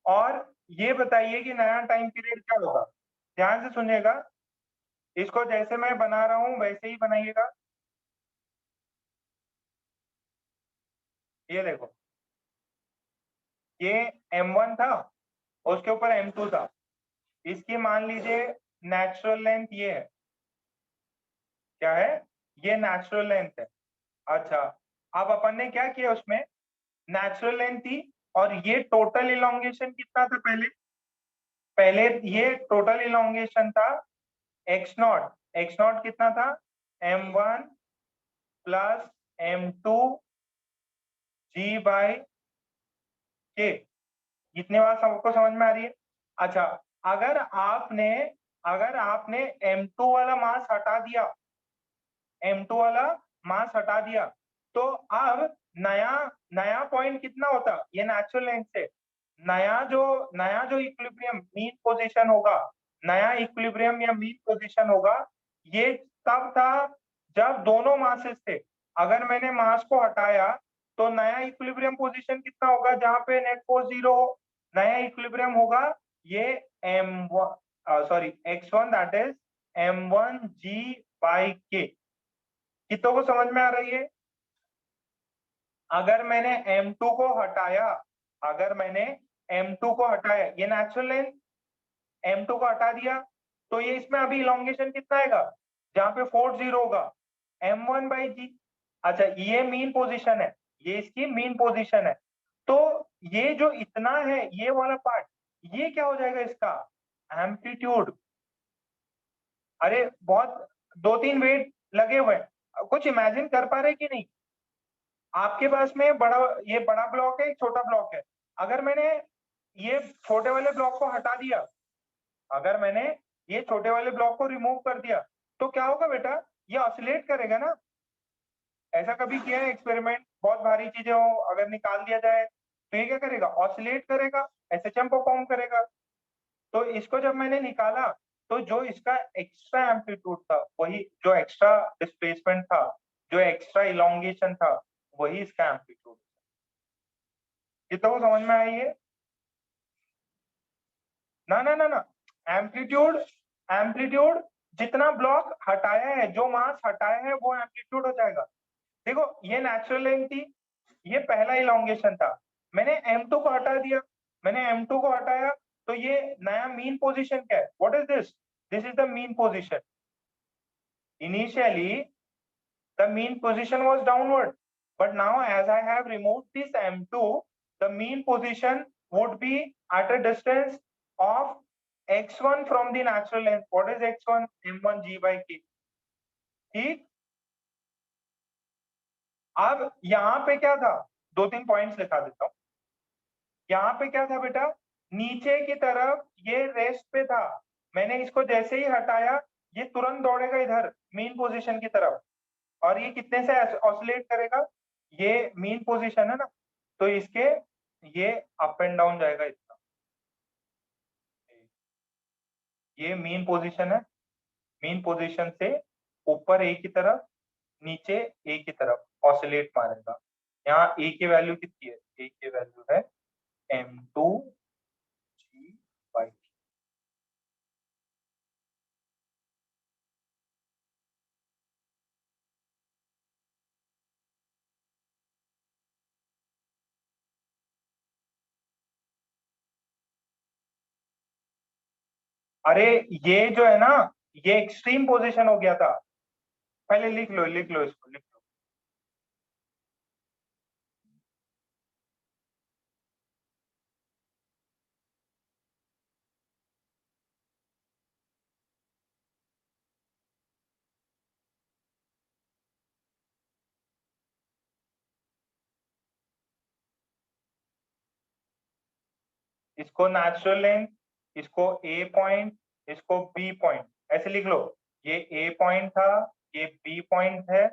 और ये बताइए कि नया टाइम पीरियड क्या होगा। ध्यान से सुनिएगा, इसको जैसे मैं बना रहा हूं वैसे ही बनाइएगा। ये देखो, ये m1 था, उसके ऊपर m2 था, इसकी मान लीजिए नेचुरल लेंथ ये है, क्या है, ये नेचुरल लेंथ है। अच्छा, अब अपन ने क्या किया, उसमें नेचुरल लेंथ थी, और ये टोटल इलोंगेशन कितना था पहले, पहले ये टोटल इलोंगेशन था x0 कितना था, m1 प्लस m2 g/k। इतनी बात सबको समझ में आ रही है? अच्छा, अगर आपने अगर आपने m2 वाला मास हटा दिया, m2 वाला मास हटा दिया, तो अब नया नया पॉइंट कितना होता, ये नेचुरल लेंथ से नया जो इक्विलिब्रियम मीन पोजीशन होगा, नया इक्विलिब्रियम या मीन पोजीशन होगा, ये तब था जब दोनों मासेस थे। अगर मैंने मास को हटाया तो नया इक्विलिब्रियम पोजीशन कितना होगा, जहां पे नेट फोर्स 0 हो, नया इक्विलिब्रियम होगा ये x1, दैट इज m1g/k। कितों को समझ में आ रही है? अगर मैंने m2 को हटाया, अगर मैंने m2 को हटाया, ये नेचुरल लेंथ, m2 को हटा दिया, तो ये इसमें अभी इलोंगेशन कितना आएगा, जहां पे फोर्स 0 होगा, m1/g। अच्छा, ये मीन पोजीशन है, ये इसकी मीन पोजीशन है। तो ये जो इतना है, ये वाला पार्ट, ये क्या हो जाएगा इसका, एम्पलीट्यूड। अरे बहुत, 2-3 वेट लगे हुए हैं, कुछ इमेजिन कर पा रहे कि नहीं? आपके पास में बड़ा, ये बड़ा ब्लॉक है, एक छोटा ब्लॉक है। अगर मैंने ये छोटे वाले ब्लॉक को हटा दिया, अगर मैंने ये छोटे वाले ब्लॉक को रिमूव कर दिया, तो क्या होगा बेटा, ये ऑसिलेट करेगा ना। ऐसा कभी किया है एक्सपेरिमेंट, बहुत भारी चीजें हो, अगर निकाल दिया जाए तो ये क्या करेगा, ऑसिलेट करेगा, एसएचएम परफॉर्म करेगा। तो इसको जब मैंने निकाला, तो जो इसका एक्स्ट्रा एम्पलीट्यूड था, वही जो एक्स्ट्रा डिस्प्लेसमेंट था, जो एक्स्ट्रा इलोंगेशन था, वही इसका एम्पलीट्यूड। कितना को समझ में आई है? ना ना ना ना, एम्पलीट्यूड, एम्पलीट्यूड जितना ब्लॉक हटाया है, जो मास हटाया है, वो एम्पलीट्यूड हो जाएगा। देखो, ये नेचुरल लेंथ थी, ये पहला इलोंगेशन था, मैंने m2 को हटा दिया, मैंने m2 को हटाया, तो ये नया मीन पोजीशन क्या है, what is this, this is the mean position. Initially the mean position was downward, but now as I have removed this m2, the mean position would be at a distance of x1 from the natural length. What is x1? m1g/k। ठीक, अब यहाँ पे क्या था, 2-3 पॉइंट्स लिखा देता हूँ। यहाँ पे क्या था बेटा, नीचे की तरफ ये रेस्ट पे था, मैंने इसको जैसे ही हटाया, ये तुरंत दौड़ेगा इधर मीन पोजीशन की तरफ, और ये कितने से ऑसिलेट करेगा, ये मीन पोजीशन है ना, तो इसके ये अप एंड डाउन जाएगा इतना। ये मीन पोजीशन है, मीन पोजीशन से ऊपर ए की तरफ, नीचे ए की तरफ ऑसिलेट मारेगा। यहाँ ए की वैल्यू कितनी है, ए की वैल्यू है m2g/k। अरे ये जो है ना, ये एक्सट्रीम पोजीशन हो गया था। पहले लिख लो, लिख लो, इसको लिख लो। इसको नेचुरल लेंथ, इसको ए पॉइंट, इसको बी पॉइंट, ऐसे लिख लो। ये ए पॉइंट था, ये बी पॉइंट है।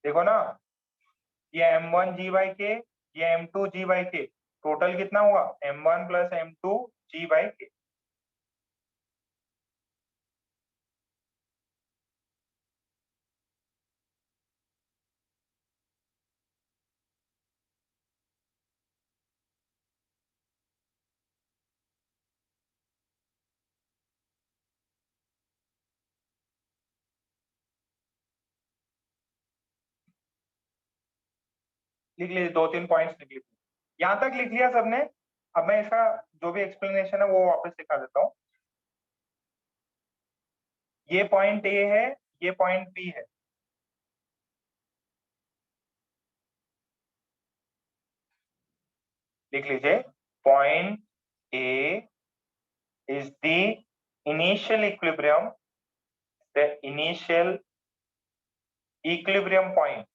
देखो ना, ये m1g/k, ये m2g/k, टोटल कितना हुआ, m1 प्लस m2g/k। लिख लीजिए, 2-3 पॉइंट्स लिख लीजिए। यहाँ तक लिख लिया सबने? अब मैं इसका जो भी एक्सप्लेनेशन है वो वापस दिखा देता हूँ। ये पॉइंट ए है, ये पॉइंट बी है। लिख लीजिए, point A is the initial equilibrium, the initial equilibrium point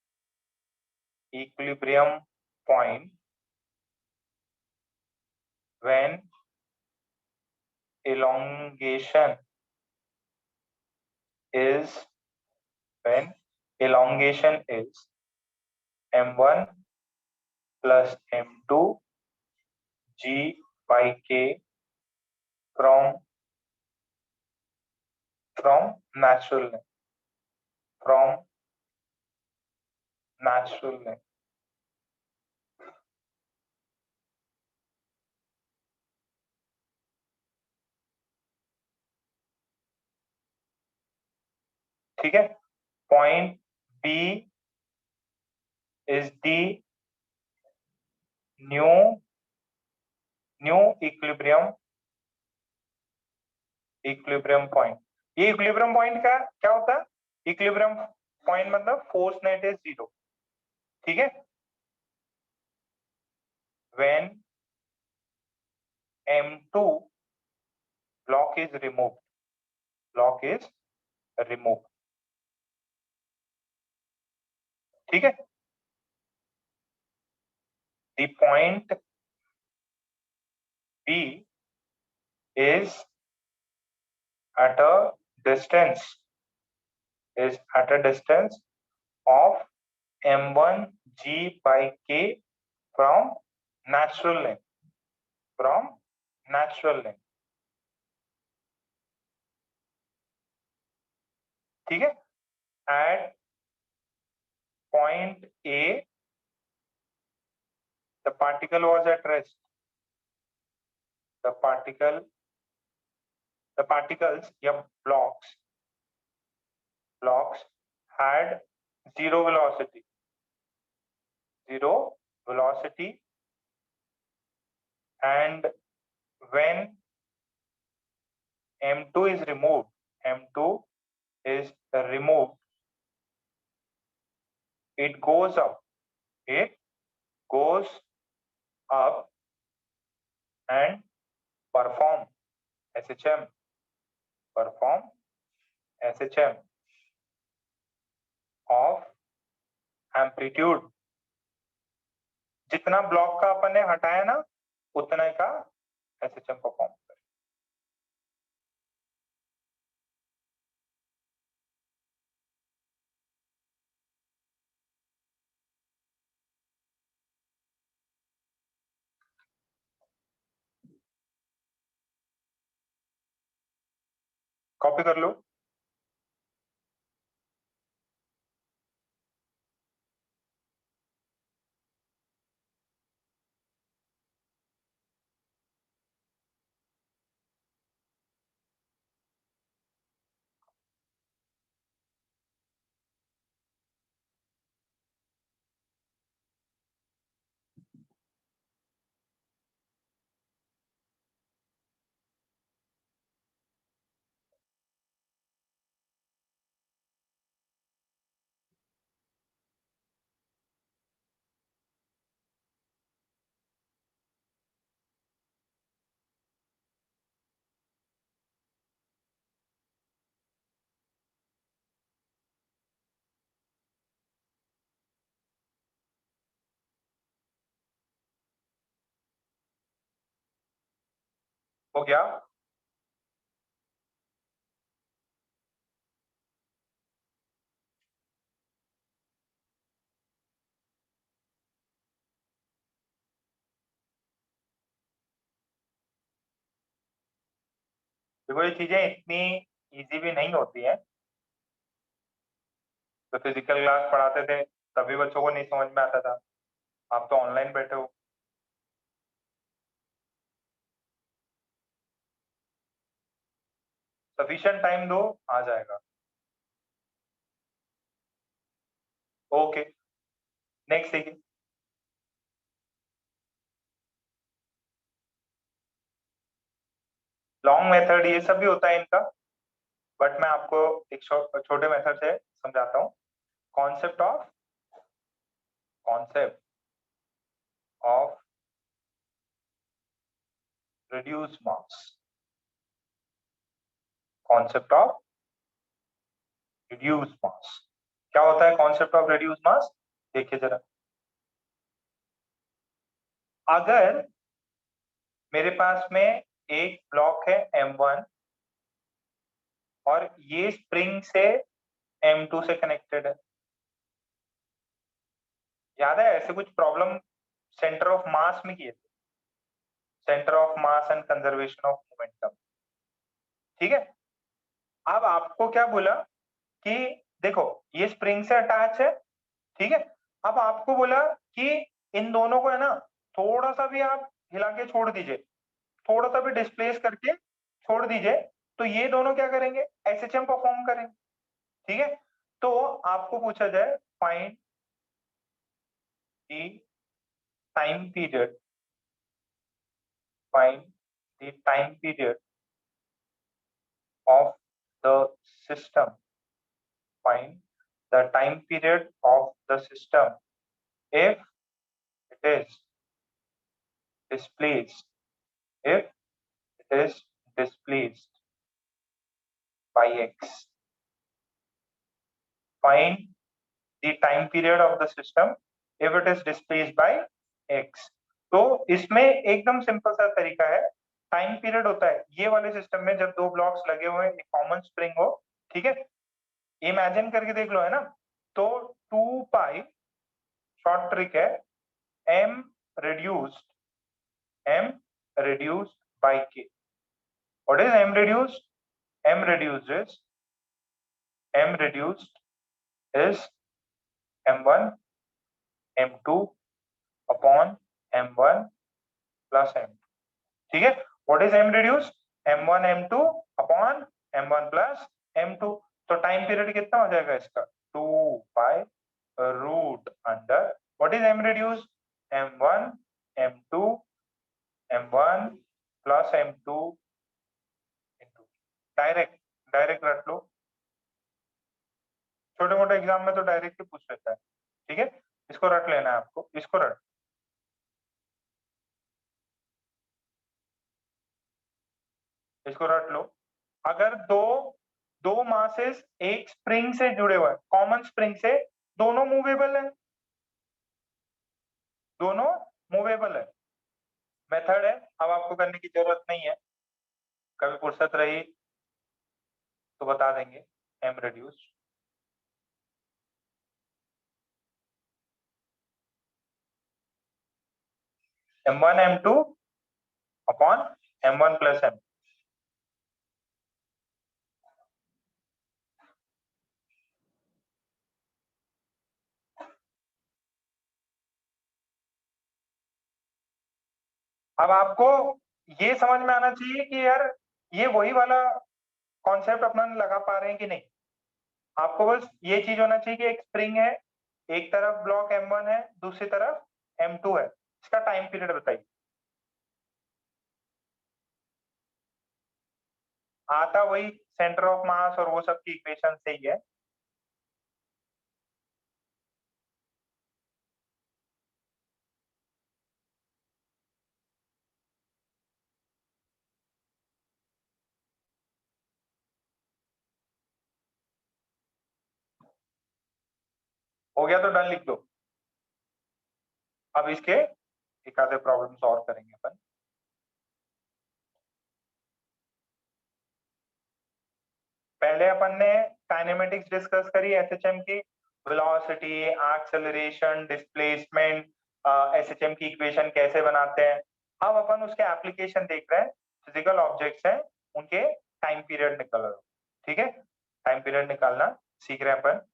when elongation is m1 plus m2 g by k from natural length. ठीक है, point B is the new equilibrium point. ये इक्विलिब्रियम पॉइंट का क्या होता है? इक्विलिब्रियम पॉइंट मतलब फोर्स नेट इज 0। ठीक है, when m2 block is removed, ठीक है। the point B is at a distance of m1 g by k from natural length. ठीक है, at point A the particle was at rest. The particles या blocks had zero velocity, and when m2 is removed, it goes up and perform SHM of amplitude. जितना ब्लॉक का अपन ने हटाया ना उतना का SHM परफॉर्म करे। कॉपी कर लो। हो गया? देखो ये चीजें इतनी इजी भी नहीं होती हैं। तो फिजिकल क्लास पढ़ाते थे तभी बच्चों को नहीं समझ में आता था, आप तो ऑनलाइन बैठे हो। सफिशिएंट टाइम दो, आ जाएगा। ओके, नेक्स्ट देखिए। लॉन्ग मेथड ये सब भी होता है इनका, बट मैं आपको एक छोटे मेथड से समझाता हूँ। Concept of reduce mass, concept of reduce mass. क्या होता है कॉन्सेप्ट ऑफ रिड्यूस मास? देखिए जरा, अगर मेरे पास में एक ब्लॉक है M1 और ये स्प्रिंग से M2 से कनेक्टेड है, याद है ऐसे कुछ प्रॉब्लम सेंटर ऑफ मास में किए थे, centre of mass and conservation of momentum. ठीक है, अब आपको क्या बोला कि देखो ये स्प्रिंग से अटैच है, ठीक है। अब आपको बोला कि इन दोनों को है ना थोड़ा सा भी आप हिला के छोड़ दीजिए, थोड़ा सा भी डिस्प्लेस करके छोड़ दीजिए, तो ये दोनों क्या करेंगे? एसएचएम परफॉर्म करेंगे। ठीक है, तो आपको पूछा जाए find the time period, find the time period of the system, find the time period of the system if it is displaced, if it is displaced by x. Find the time period of the system if it is displaced by x. तो इसमें एकदम सिंपल सा तरीका है। टाइम पीरियड होता है ये वाले सिस्टम में जब दो ब्लॉक्स लगे हुए हैं, एक कॉमन स्प्रिंग हो, ठीक है, इमेजिन करके देख लो, है ना। तो 2 पाई, शॉर्ट ट्रिक है, m reduced by k. What is m reduced? m reduced is m1 m2 upon m1 plus m2। ठीक है, what is m reduced? m1 m2 upon m1 plus m2। तो टाइम पीरियड कितना हो जाएगा इसका? 2 pi root under, what is m reduced? m1 m2 m1 plus m2 into, direct direct रट लो, छोटे मोटे एग्जाम में तो डायरेक्ट ही पूछ लेता है। ठीक है, इसको रट लेना है आपको, इसको रट, इसको रट लो। अगर दो मासेस एक स्प्रिंग से जुड़े हुए हैं, कॉमन स्प्रिंग से, दोनों मूवेबल है, दोनों मूवेबल है, मेथड है, अब आपको करने की जरूरत नहीं है, कभी फुर्सत रही तो बता देंगे। M reduce, m1 m2 upon m1 plus m। अब आपको ये समझ में आना चाहिए कि यार ये वही वाला कॉन्सेप्ट अपना लगा पा रहे हैं कि नहीं। आपको बस ये चीज होना चाहिए कि एक स्प्रिंग है, एक तरफ ब्लॉक m1 है, दूसरी तरफ m2 है, इसका टाइम पीरियड बताइए। आता वही सेंटर ऑफ मास और वो सब की इक्वेशन से ही है। हो गया तो डन लिख दो। अब इसके एक आधे प्रॉब्लम सॉल्व करेंगे अपन। पहले अपन ने काइनेमेटिक्स डिस्कस करी एसएचएम की, वेलोसिटी, एक्सेलरेशन, डिस्प्लेसमेंट, एसएचएम की इक्वेशन कैसे बनाते हैं। अब अपन उसके एप्लीकेशन देख रहे हैं, फिजिकल ऑब्जेक्ट्स हैं, उनके टाइम पीरियड निकल रहा है। ठीक है, टाइम पीरियड निकालना सीख रहे हैं अपन।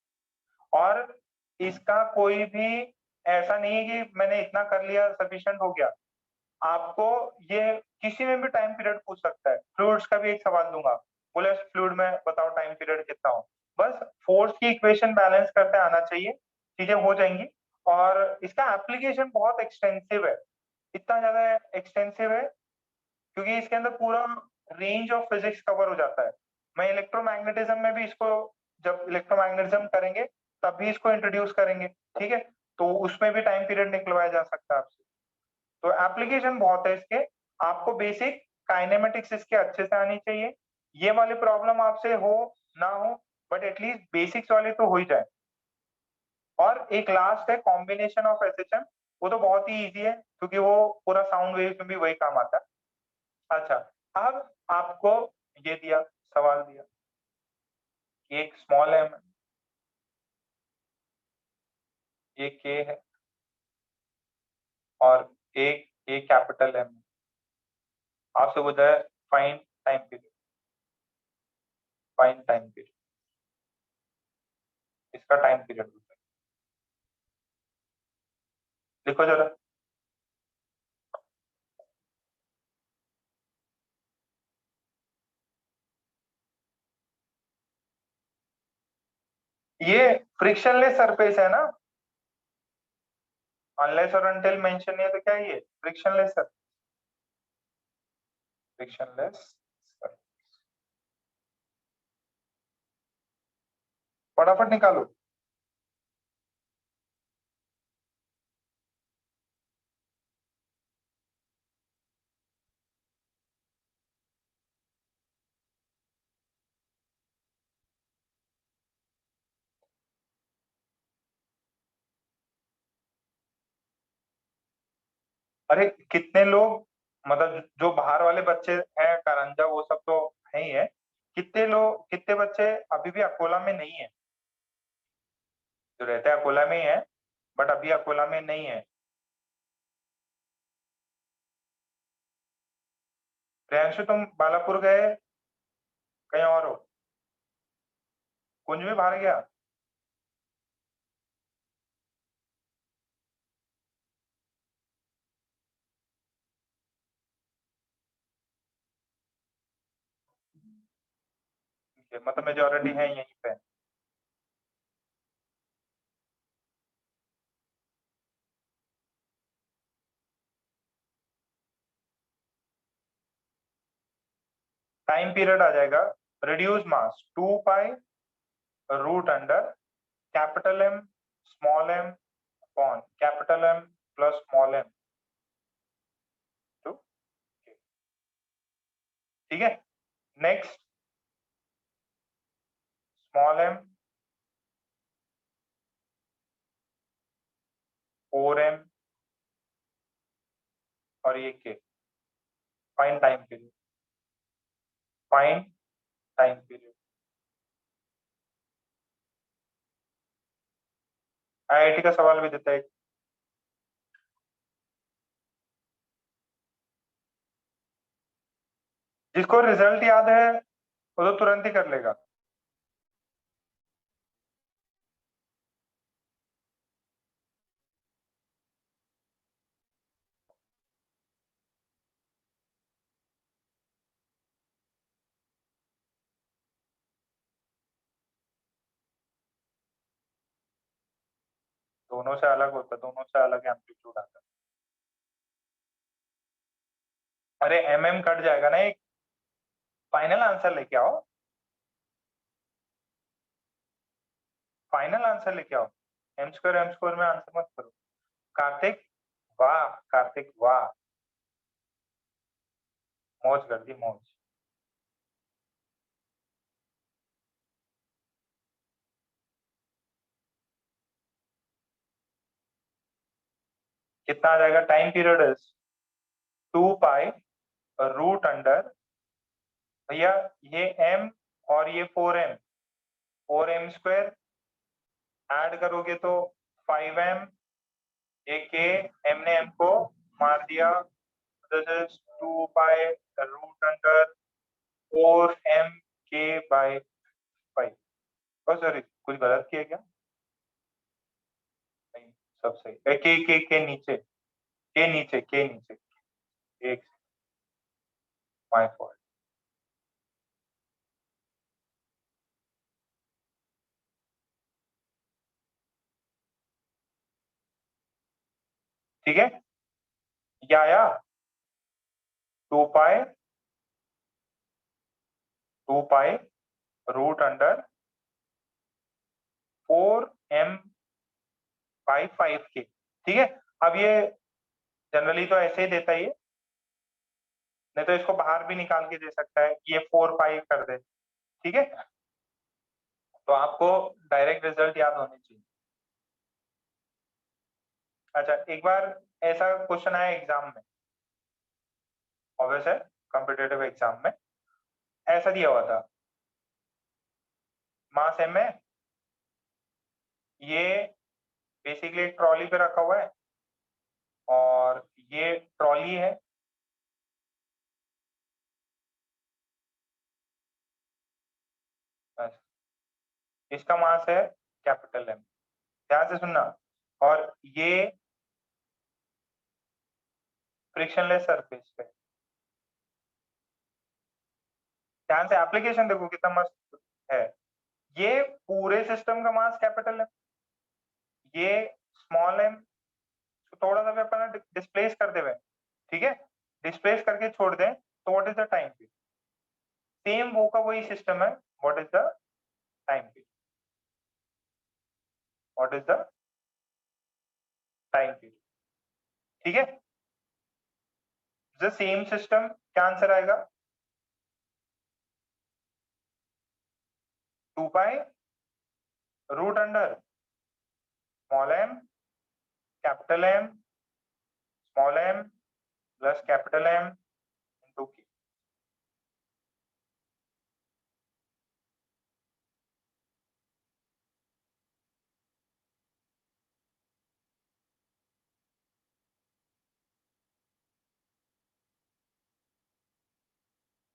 और इसका कोई भी ऐसा नहीं है कि मैंने इतना कर लिया सफिशिएंट हो गया, आपको ये किसी में भी टाइम पीरियड पूछ सकता है। फ्लूइड्स का भी एक सवाल दूंगा, बोले फ्लूइड में बताओ टाइम पीरियड कितना हो, बस फोर्स की इक्वेशन बैलेंस करते आना चाहिए, चीजें हो जाएंगी। और इसका एप्लीकेशन बहुत एक्सटेंसिव है, इतना ज्यादा एक्सटेंसिव है क्योंकि इसके अंदर पूरा रेंज ऑफ फिजिक्स कवर हो जाता है। मैं इलेक्ट्रोमैग्नेटिज्म में भी इसको, जब इलेक्ट्रोमैग्नेटिज्म करेंगे तब भी इसको इंट्रोड्यूस करेंगे, ठीक है, तो उसमें भी टाइम पीरियड निकलवाया जा सकता है आपसे। तो एप्लीकेशन बहुत है इसके। आपको बेसिक काइनेमेटिक्स इसके अच्छे से आनी चाहिए। ये वाली प्रॉब्लम आपसे हो ना हो, बट एटलीस्ट बेसिक्स वाले तो हो ही जाए। और एक लास्ट है कॉम्बिनेशन ऑफ एसएचएम, वो तो बहुत ही इजी है क्योंकि वो पूरा साउंड वेव में भी वही काम आता है। अच्छा, अब आपको ये दिया, सवाल दिया, एक स्मॉल एम है, एक के है, और एक ए कैपिटल एम है। आपसे पूछा है find time period, find time period, इसका टाइम पीरियड होता है, देखो जरा। ये फ्रिक्शनलेस सरफेस है ना, अनलेस और अनटिल मेंशन नहीं है तो क्या है ये फ्रिक्शनलेस सरफेस, फ्रिक्शनलेस। फटाफट निकालो। अरे कितने लोग, मतलब जो बाहर वाले बच्चे हैं करंजा वो सब तो है ही है, कितने लोग, कितने बच्चे अभी भी अकोला में नहीं है, जो रहते हैं अकोला में ही है बट अभी अकोला में नहीं है। प्रियांशु तुम बालापुर गए, कहीं और हो? कुंज भी बाहर गया? ठीक है, मतलब मेजोरिटी है यहीं पे। टाइम पीरियड आ जाएगा, reduce mass 2 pi root under capital M small m upon capital M plus small m two, ठीक है। नेक्स्ट स्मॉल एम 4m और ये के, fine time period, fine time period. IIT का सवाल भी देता है, जिसको रिजल्ट याद है वो तो तुरंत ही कर लेगा। दोनों से अलग होता है, दोनों से अलग एम्पलीट्यूड आता है। अरे एमएम कट जाएगा ना एक, फाइनल आंसर लेके आओ, फाइनल आंसर लेके आओ। एम स्क्वायर में आंसर मत करो। कार्तिक, वाह कार्तिक वाह, मौज कर दी मौज। कितना आ जाएगा? Time period is 2 pi root under, भैया ये m और ये 4m, 4m² ऐड करोगे तो 5m, ये k, m ने m को मार दिया, this is 2 pi root under 4m k/5। Oh sorry, कुछ गलत किया क्या? नहीं, सब सही। के नीचे, के नीचे, के नीचे, एक, माय फॉल्ट। ठीक है, ये आया 2 पाई 2 पाई रूट अंडर 4m/5k। ठीक है, अब ये जनरली तो ऐसे ही देता ही है, नहीं तो इसको बाहर भी निकाल के दे सकता है, ये 4 पाई कर दे। ठीक है, तो आपको डायरेक्ट रिजल्ट याद होने चाहिए। अच्छा, एक बार ऐसा क्वेश्चन आया एग्जाम में, ऑब्वियस है कॉम्पिटिटिव एग्जाम में, ऐसा दिया हुआ था, मास m है, ये बेसिकली एक ट्रॉली पे रखा हुआ है और ये ट्रॉली है, बस इसका मास है कैपिटल M, ध्यान से सुनना, और ये फ्रिक्शनलेस सरफेस पे, ध्यान से एप्लीकेशन देखो कितना मस्त है। ये पूरे सिस्टम का मास कैपिटल M, ये स्मॉल m, थोड़ा सा भी अपन डिस्प्लेस कर दे, ठीक है, डिस्प्लेस करके छोड़ दें तो what is the time period, same वो का वही सिस्टम है, what is the time period, what is the time period. ठीक है, द सेम सिस्टम, क्या आंसर आएगा, 2 pi root under small m capital M small m plus capital M into k।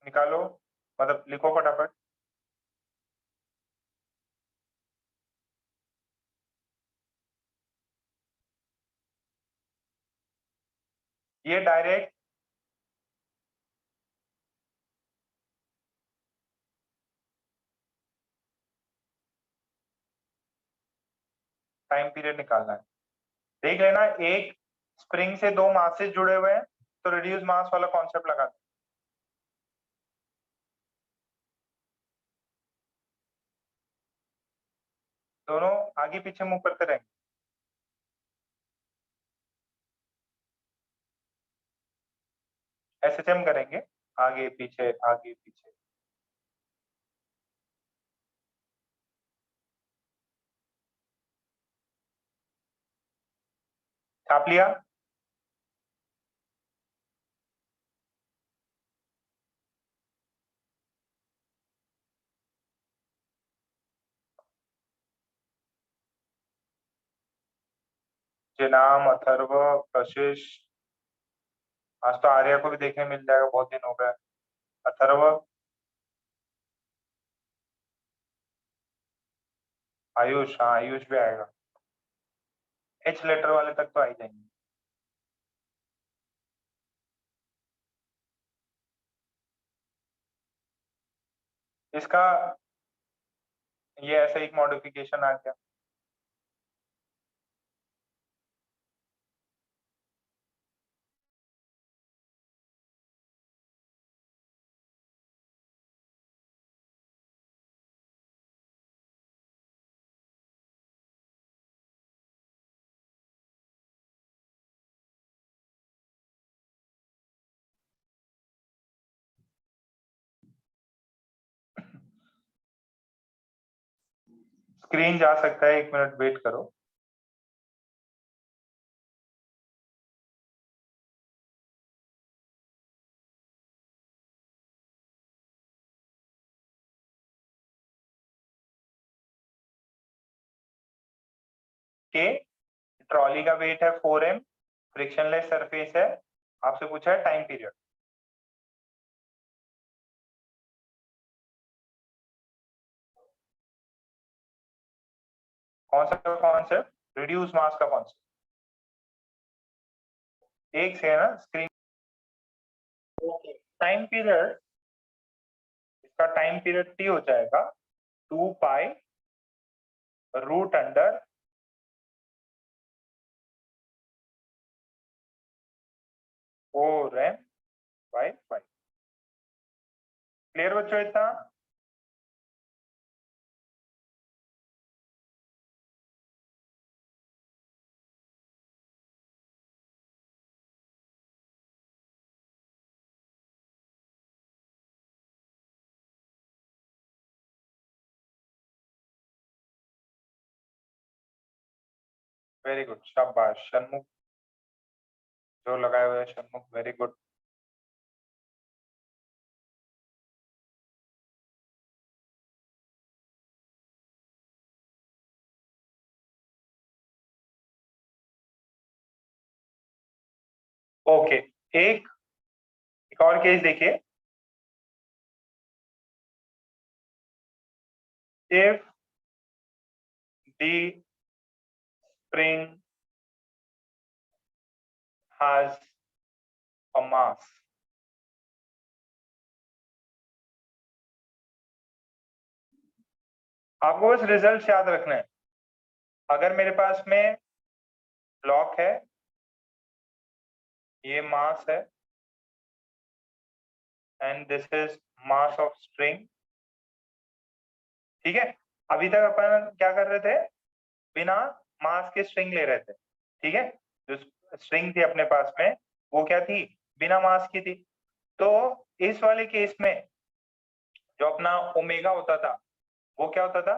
निकालो, मतलब लिखो फटाफट। ये डायरेक्ट टाइम पीरियड निकालना है, देख लेना, एक स्प्रिंग से दो मासेस जुड़े हुए हैं तो रिड्यूस मास वाला कॉन्सेप्ट लगा दो। दोनों आगे पीछे मूव करते रहेंगे, एसएचएम करेंगे, आगे पीछे आगे पीछे। छाप लिया, जिनाम अथर्व कशिश, आज तो आर्या को भी देखने मिल जाएगा, बहुत दिन हो गए। अथर्व, आयुष, हाँ आयुष भी आएगा, एच लेटर वाले तक तो आ ही जाएंगे। इसका ये ऐसा एक मॉडिफिकेशन आ गया, स्क्रीन जा सकता है, 1 मिनट वेट करो। के ट्रॉली का वेट है 4m, फ्रिक्शनलेस सरफेस है, आपसे पूछा है टाइम पीरियड। कौन सा कॉन्सेप्ट, रिड्यूस मास का कॉन्सेप्ट, एक से है ना स्क्रीन। ओके, टाइम पीरियड, इसका टाइम पीरियड टी हो जाएगा 2 pi root under 4m/5। Clear बच्चों इतना? वेरी गुड, शाबाश शनमुख, जो लगाए हुए शनमुख, वेरी गुड। ओके, एक और केस देखिए। If the spring has a mass, आपको बस रिजल्ट याद रखना है। अगर मेरे पास में ब्लॉक है, ये मास है, and this is mass of string, ठीक है। अभी तक अपन क्या कर रहे थे, बिना मास के स्ट्रिंग ले रहे थे, ठीक है। जो स्ट्रिंग थी अपने पास में, वो क्या थी, बिना मास की थी। तो इस वाले केस में जो अपना ओमेगा होता था, वो क्या होता था,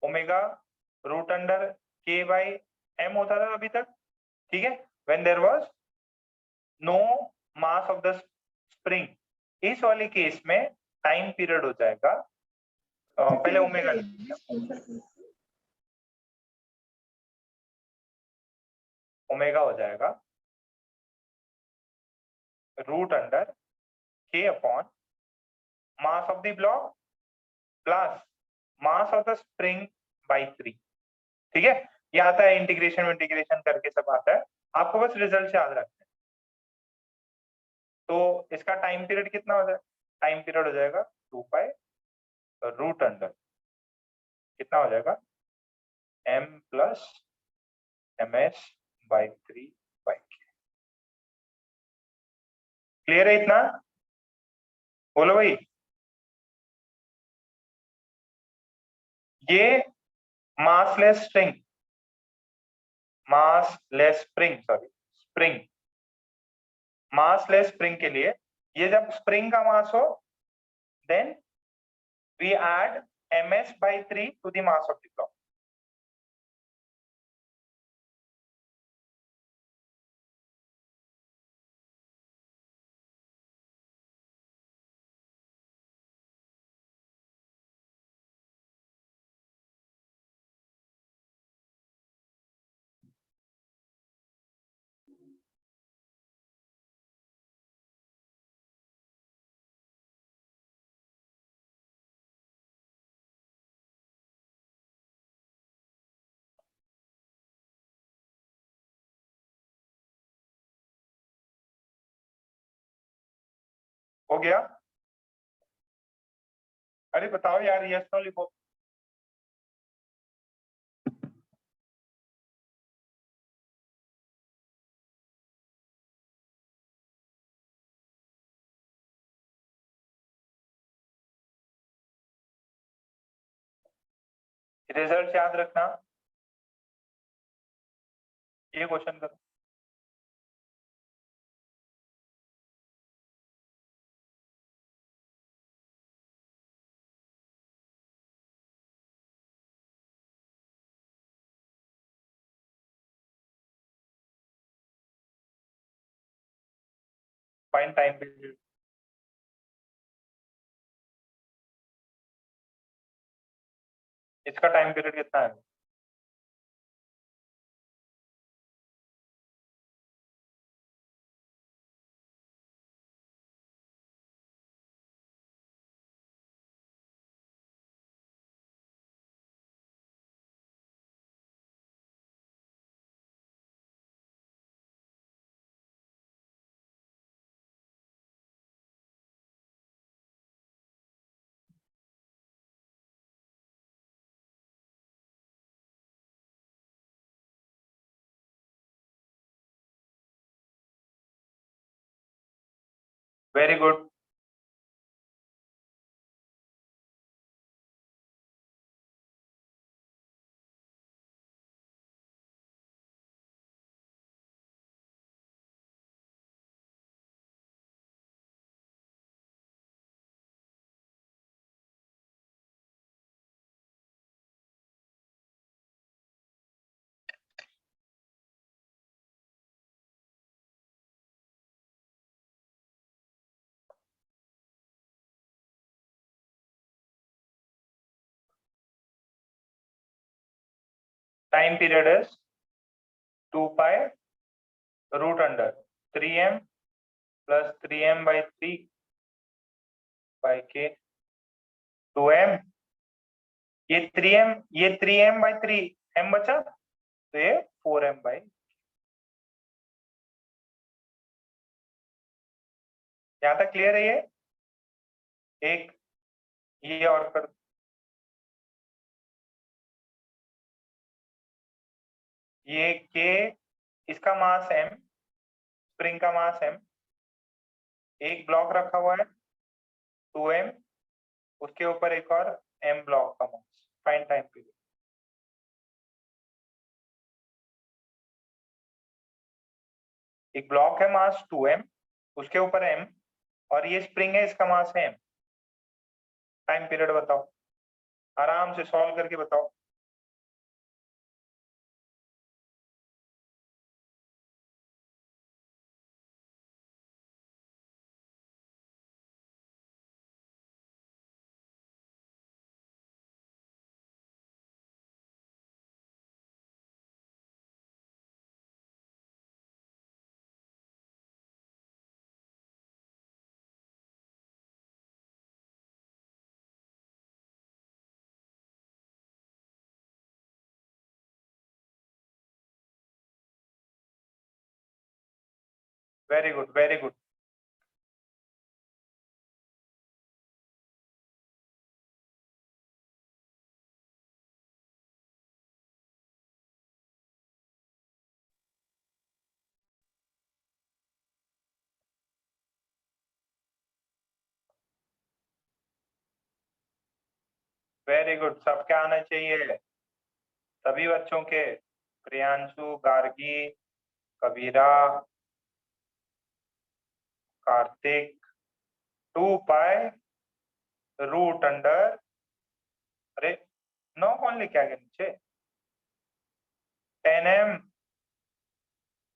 omega root under k by m होता था अभी तक, ठीक है, when there was no mass of the spring. इस वाले केस में टाइम पीरियड हो जाएगा, पहले ओमेगा ओमेगा हो जाएगा रूट अंडर के upon mass of the block plus mass of the spring by 3, ठीक है। ये आता है इंटीग्रेशन इंटीग्रेशन करके सब आता है, आपको बस रिजल्ट याद रखना है। तो इसका टाइम पीरियड कितना हो जाएगा, टाइम पीरियड हो जाएगा 2 पाई रूट अंडर, कितना हो जाएगा, m plus ms by 3 by k। Clear है इतना, बोलो भाई। ये massless string, massless spring, sorry spring, massless spring के लिए, ये जब स्प्रिंग का मास हो, then we add ms by 3 to the mass of the block। हो गया, अरे बताओ यार, यस नो लिखो। रिजल्ट याद रखना, ये क्वेश्चन करो। फाइंड टाइम पीरियड, इसका टाइम पीरियड कितना है, very good. time period is 2 pi root under 3m plus 3m by 3 by k 2m, ये 3m by 3 m बचा तो ये 4m by, यहां तक क्लियर है? ये एक ये और कर, ये k इसका मास m, स्प्रिंग का मास m, एक ब्लॉक रखा हुआ है 2m, उसके ऊपर एक और m ब्लॉक का मास, फाइंड टाइम पीरियड। एक ब्लॉक है मास 2m, उसके ऊपर m, और ये स्प्रिंग है, इसका मास है m। टाइम पीरियड बताओ, आराम से सॉल्व करके बताओ। Very good, very good. Very good, सबके आना चाहिए, सभी बच्चों के, प्रियांशु, गार्गी, कबीरा, कार्तिक। 2 पाई रूट अंडर, अरे 9 कौन लेके आ गया नीचे, 10m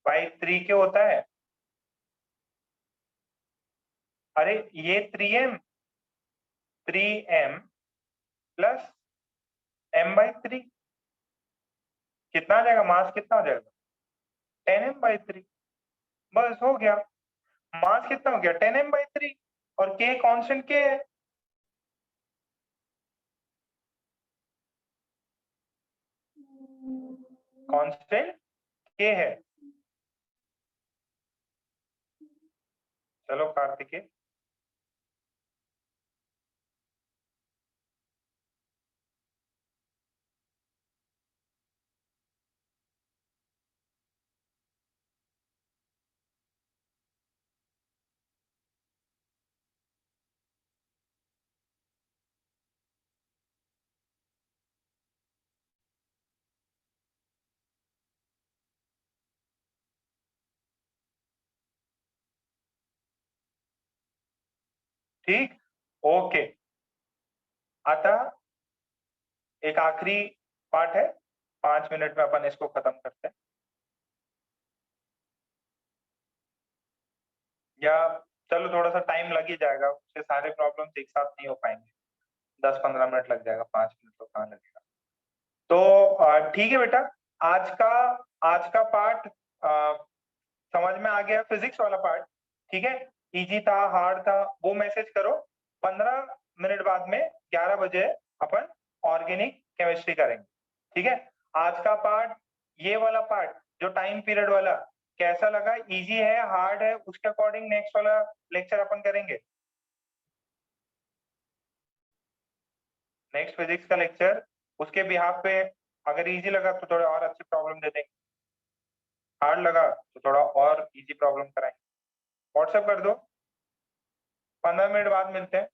बाई 3 के होता है। अरे ये 3m प्लस m बाई 3 कितना आ जाएगा, मास कितना हो जाएगा 10m बाई 3, बस हो गया। मास कितना हो गया 10m बाई 3, और k कांस्टेंट k है। कांस्टेंट k है। चलो कार्तिकेय, ठीक, ओके। अतः एक आखिरी पार्ट है, 5 मिनट में अपन इसको खत्म करते हैं, या चलो थोड़ा सा टाइम लग ही जाएगा, उससे सारे प्रॉब्लम्स एक साथ नहीं हो पाएंगे, 10-15 मिनट लग जाएगा, 5 मिनट तो कहाँ लगेगा। तो ठीक है बेटा, आज का पार्ट समझ में आ गया, फिजिक्स वाला पार्ट, ठीक है। इजी था, हार्ड था, वो मैसेज करो। 15 मिनट बाद में 11 बजे अपन ऑर्गेनिक केमिस्ट्री करेंगे, ठीक है। आज का पार्ट, ये वाला पार्ट जो टाइम पीरियड वाला, कैसा लगा, इजी है, हार्ड है, उसके अकॉर्डिंग नेक्स्ट वाला लेक्चर अपन करेंगे। नेक्स्ट फिजिक्स का लेक्चर उसके बिहाफ पे, अगर इजी लगा तो थोड़ा और अच्छी प्रॉब्लम दे देंगे, हार्ड लगा तो थोड़ा और इजी प्रॉब्लम कराएंगे। व्हाट्सएप कर दो, 15 मिनट बाद मिलते हैं।